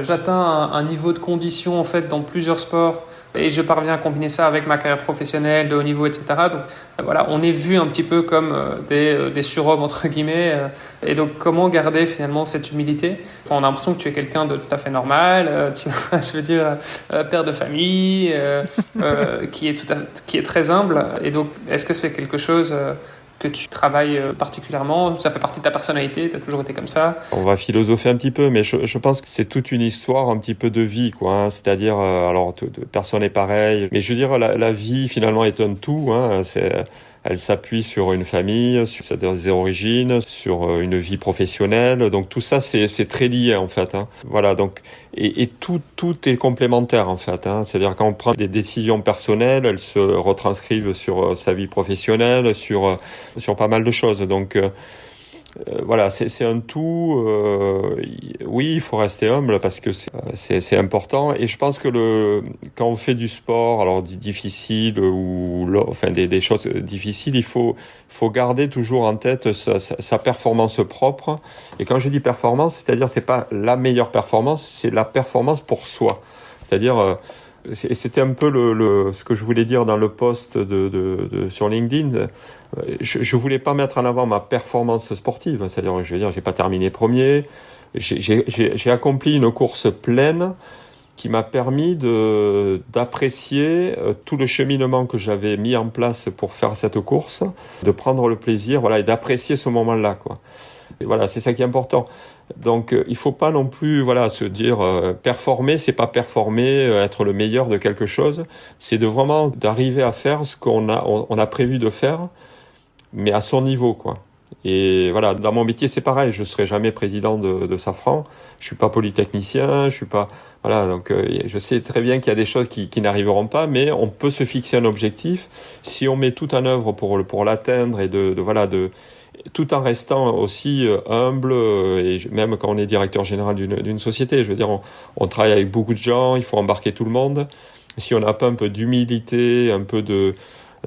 j'atteins un niveau de condition en fait dans plusieurs sports et je parviens à combiner ça avec ma carrière professionnelle de haut niveau, etc. Donc voilà, on est vu un petit peu comme des surhommes entre guillemets. Et donc comment garder finalement cette humilité? On a l'impression que tu es quelqu'un de tout à fait normal, père de famille, qui qui est très humble. Et donc, est-ce que c'est quelque chose que tu travailles particulièrement? Ça fait partie de ta personnalité? Tu as toujours été comme ça? On va philosopher un petit peu, mais je pense que c'est toute une histoire un petit peu de vie, quoi. Hein. C'est-à-dire, alors, personne n'est pareil, mais je veux dire, la vie finalement est un tout. Hein. Elle s'appuie sur une famille, sur ses origines, sur une vie professionnelle. Donc tout ça, c'est très lié en fait. Hein. Voilà. Donc et tout est complémentaire en fait. Hein. C'est-à-dire quand on prend des décisions personnelles, elles se retranscrivent sur sa vie professionnelle, sur pas mal de choses. Donc voilà, c'est un tout. Oui, il faut rester humble parce que c'est important. Et je pense que quand on fait du sport, alors difficile ou enfin des choses difficiles, il faut garder toujours en tête sa performance propre. Et quand je dis performance, c'est-à-dire c'est pas la meilleure performance, c'est la performance pour soi. C'est-à-dire c'était un peu ce que je voulais dire dans le post sur LinkedIn. Je voulais pas mettre en avant ma performance sportive, c'est-à-dire, je veux dire, j'ai pas terminé premier, j'ai accompli une course pleine qui m'a permis d'apprécier tout le cheminement que j'avais mis en place pour faire cette course, de prendre le plaisir, voilà, et d'apprécier ce moment-là, quoi. Et voilà, c'est ça qui est important. Donc, il faut pas non plus, voilà, se dire performer, c'est pas performer, être le meilleur de quelque chose, c'est d'arriver à faire ce qu'on a prévu de faire, mais à son niveau, quoi. Et voilà, dans mon métier, c'est pareil, je serai jamais président de Safran, je suis pas polytechnicien, je suis pas, voilà, donc je sais très bien qu'il y a des choses qui n'arriveront pas, mais on peut se fixer un objectif, si on met tout en œuvre pour l'atteindre et tout en restant aussi humble, et même quand on est directeur général d'une société, je veux dire, on travaille avec beaucoup de gens, il faut embarquer tout le monde, si on n'a pas un peu d'humilité, un peu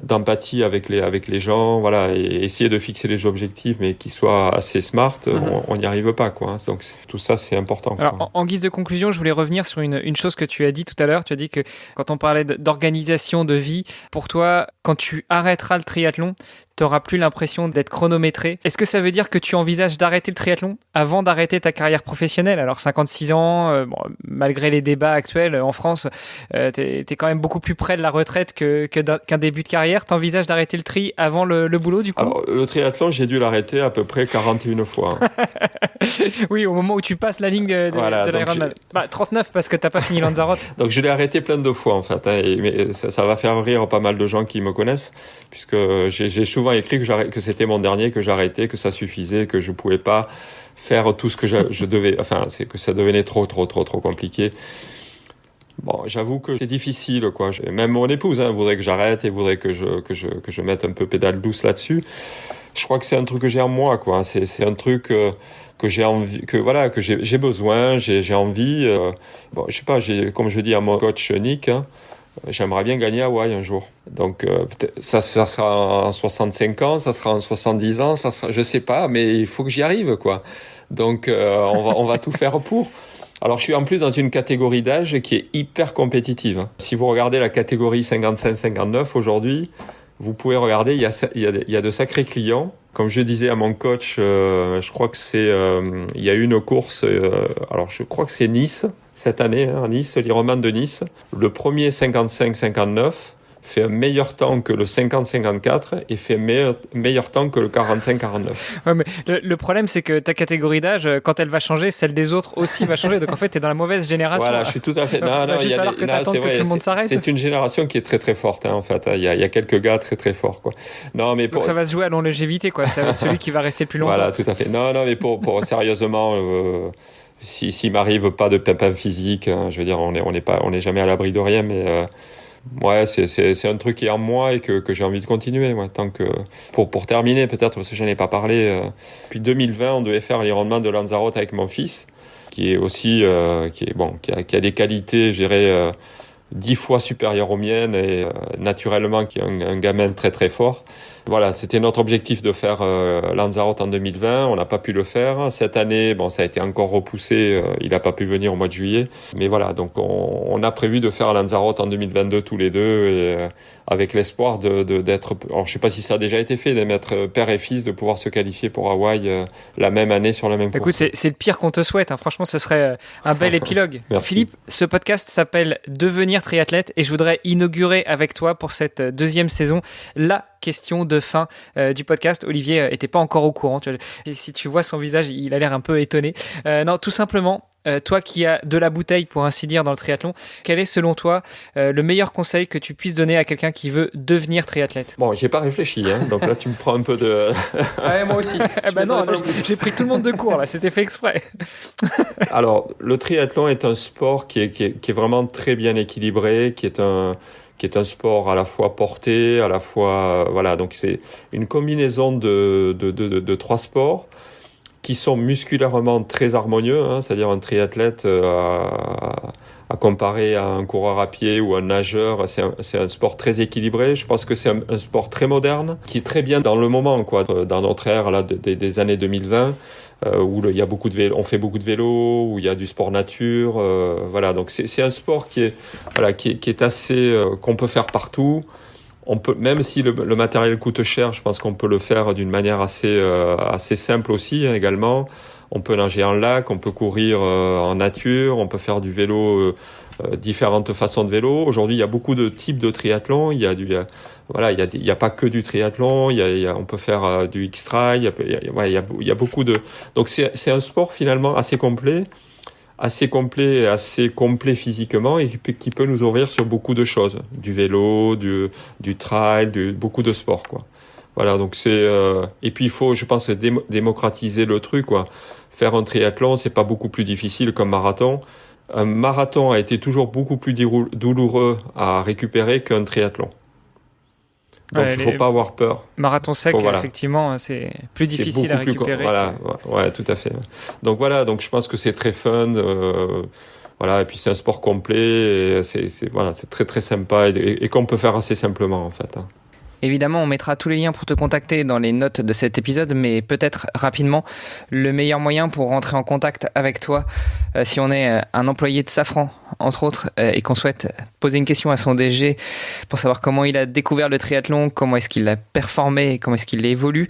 d'empathie avec les gens, voilà, et essayer de fixer les objectifs, mais qui soient assez smart, on n'y arrive pas, quoi. Donc tout ça, c'est important. Alors, quoi. en guise de conclusion, je voulais revenir sur une chose que tu as dit tout à l'heure. Tu as dit que quand on parlait d'organisation de vie, pour toi, quand tu arrêteras le triathlon, tu n'auras plus l'impression d'être chronométré. Est-ce que ça veut dire que tu envisages d'arrêter le triathlon avant d'arrêter ta carrière professionnelle? Alors 56 ans, malgré les débats actuels en France, t'es quand même beaucoup plus près de la retraite qu'un début de carrière. T'envisages d'arrêter le tri avant le boulot, du coup? Alors le triathlon, j'ai dû l'arrêter à peu près 41 fois. Oui, au moment où tu passes la ligne de l'Ironman. 39 parce que t'as pas fini Lanzarote. Donc je l'ai arrêté plein de fois en fait, hein, mais ça va faire rire pas mal de gens qui me connaissent, puisque j'ai souvent écrit que c'était mon dernier, que j'arrêtais, que ça suffisait, que je pouvais pas faire tout ce que je devais, enfin c'est que ça devenait trop compliqué. Bon, j'avoue que c'est difficile, quoi. Même mon épouse voudrait que j'arrête et voudrait que je mette un peu pédale douce là-dessus. Je crois que c'est un truc que j'ai en moi, quoi. C'est un truc que j'ai envie, que j'ai besoin, j'ai envie. Bon, je sais pas, comme je dis à mon coach Nick, j'aimerais bien gagner à Hawaï un jour. Donc peut-être, ça sera en 65 ans, ça sera en 70 ans, ça sera, je sais pas, mais il faut que j'y arrive, quoi. Donc on va tout faire pour. Alors je suis en plus dans une catégorie d'âge qui est hyper compétitive. Si vous regardez la catégorie 55-59 aujourd'hui, vous pouvez regarder, il y a de sacrés clients. Comme je disais à mon coach, je crois que il y a eu une course, alors je crois que c'est Nice, cette année, à Nice, l'Ironman de Nice. Le premier 55-59 fait un meilleur temps que le 50-54 et fait meilleur temps que le 45-49. Ouais, mais le problème, c'est que ta catégorie d'âge, quand elle va changer, celle des autres aussi va changer. Donc en fait, t'es dans la mauvaise génération. Voilà, je suis tout à fait. C'est vrai, que tout le monde s'arrête. C'est une génération qui est très forte, en fait. Il y a quelques gars très forts, quoi. Non, mais donc ça va se jouer à longévité, quoi. Ça va être celui qui va rester le plus longtemps. Voilà, tout à fait. Non, mais pour sérieusement. S'il m'arrive pas de pépin physique, je veux dire, on n'est jamais à l'abri de rien, mais ouais, c'est un truc qui est en moi et que j'ai envie de continuer. Ouais, tant que pour terminer, peut-être parce que j'en ai pas parlé. Depuis 2020, on devait faire l'Ironman de Lanzarote avec mon fils, qui est aussi qui a des qualités, je dirais, 10 fois supérieures aux miennes et naturellement qui est un gamin très fort. Voilà, c'était notre objectif de faire Lanzarote en 2020. On n'a pas pu le faire. Cette année, bon, ça a été encore repoussé. Il n'a pas pu venir au mois de juillet. Mais voilà, donc on a prévu de faire Lanzarote en 2022 tous les deux, et avec l'espoir d'être. Alors, je sais pas si ça a déjà été fait, d'être père et fils, de pouvoir se qualifier pour Hawaï la même année sur la même course. Écoute, c'est le pire qu'on te souhaite. Hein. Franchement, ce serait un bel épilogue. Merci. Philippe, ce podcast s'appelle Devenir triathlète, et je voudrais inaugurer avec toi pour cette deuxième saison la question de fin du podcast. Olivier était pas encore au courant. Et si tu vois son visage, il a l'air un peu étonné. Non, tout simplement, toi qui as de la bouteille, pour ainsi dire, dans le triathlon, quel est selon toi le meilleur conseil que tu puisses donner à quelqu'un qui veut devenir triathlète? Bon, j'ai pas réfléchi, hein, donc là tu me prends un peu de... Ouais, moi aussi. Non, là, j'ai pris tout le monde de court, là, c'était fait exprès. Alors, le triathlon est un sport qui est vraiment très bien équilibré, qui est un sport à la fois porté, à la fois... voilà, donc c'est une combinaison de trois sports qui sont musculairement très harmonieux, hein, c'est-à-dire un triathlète à comparer à un coureur à pied ou un nageur, c'est un sport très équilibré. Je pense que c'est un sport très moderne, qui est très bien dans le moment, quoi, dans notre ère là des années 2020, où il y a beaucoup de vélo, on fait beaucoup de vélo, où il y a du sport nature, voilà. Donc c'est un sport qui est assez qu'on peut faire partout. On peut, même si le matériel coûte cher, je pense qu'on peut le faire d'une manière assez simple aussi, hein, également. On peut nager en lac, on peut courir en nature, on peut faire du vélo, différentes façons de vélo. Aujourd'hui, il y a beaucoup de types de triathlon. Il y a pas que du triathlon. On peut faire du X-Trail. Il y a beaucoup de. Donc c'est un sport finalement assez complet et assez complet physiquement, et qui peut nous ouvrir sur beaucoup de choses, du vélo, du trail, beaucoup de sports, quoi. Voilà, donc et puis il faut, je pense, démocratiser le truc, quoi. Faire un triathlon, c'est pas beaucoup plus difficile qu'un marathon. Un marathon a été toujours beaucoup plus douloureux à récupérer qu'un triathlon. Donc il ne faut pas avoir peur. Marathon sec, effectivement, c'est plus difficile à récupérer. Ouais, tout à fait. Donc voilà, donc je pense que c'est très fun. Voilà, et puis c'est un sport complet. Et c'est très très sympa et qu'on peut faire assez simplement, en fait. Hein. Évidemment, on mettra tous les liens pour te contacter dans les notes de cet épisode, mais peut-être rapidement, le meilleur moyen pour rentrer en contact avec toi, si on est un employé de Safran, entre autres, et qu'on souhaite poser une question à son DG pour savoir comment il a découvert le triathlon, comment est-ce qu'il a performé, comment est-ce qu'il évolue,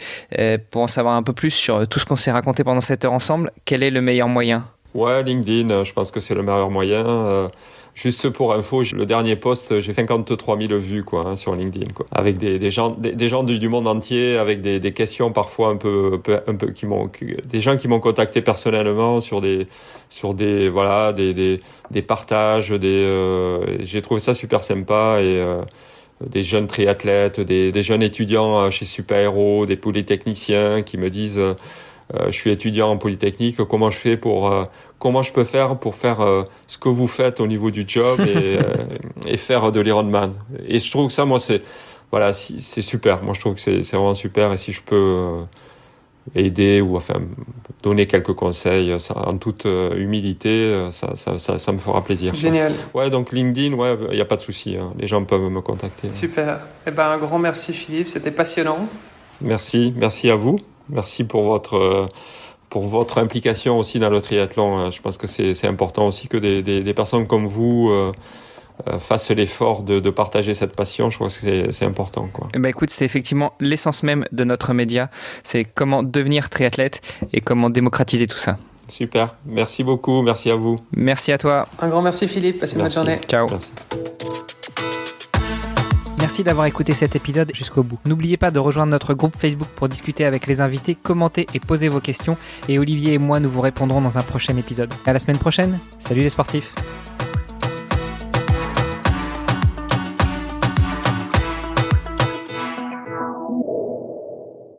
pour en savoir un peu plus sur tout ce qu'on s'est raconté pendant cette heure ensemble, quel est le meilleur moyen ? Ouais, LinkedIn, je pense que c'est le meilleur moyen. Juste pour info, le dernier post, j'ai 53 000 vues, quoi, hein, sur LinkedIn, quoi. Avec des gens du monde entier, avec des questions parfois un peu des gens qui m'ont contacté personnellement sur des partages, j'ai trouvé ça super sympa, et des jeunes triathlètes, des jeunes étudiants chez Super Héros, des polytechniciens qui me disent je suis étudiant en Polytechnique, comment je peux faire pour faire ce que vous faites au niveau du job et faire de l'Ironman. Et je trouve que ça, moi, c'est super. Moi, je trouve que c'est vraiment super. Et si je peux aider ou donner quelques conseils, ça, en toute humilité, ça me fera plaisir. Génial. Ouais, donc LinkedIn, il n'y a pas de souci. Hein. Les gens peuvent me contacter. Super. Un grand merci, Philippe. C'était passionnant. Merci à vous. Merci pour votre implication aussi dans le triathlon. Je pense que c'est important aussi que des personnes comme vous fassent l'effort de partager cette passion. Je crois que c'est important, quoi. Écoute, c'est effectivement l'essence même de notre média. C'est comment devenir triathlète et comment démocratiser tout ça. Super. Merci beaucoup. Merci à vous. Merci à toi. Un grand merci, Philippe. Passez une bonne journée. Ciao. Merci. Merci d'avoir écouté cet épisode jusqu'au bout. N'oubliez pas de rejoindre notre groupe Facebook pour discuter avec les invités, commenter et poser vos questions. Et Olivier et moi, nous vous répondrons dans un prochain épisode. À la semaine prochaine. Salut les sportifs.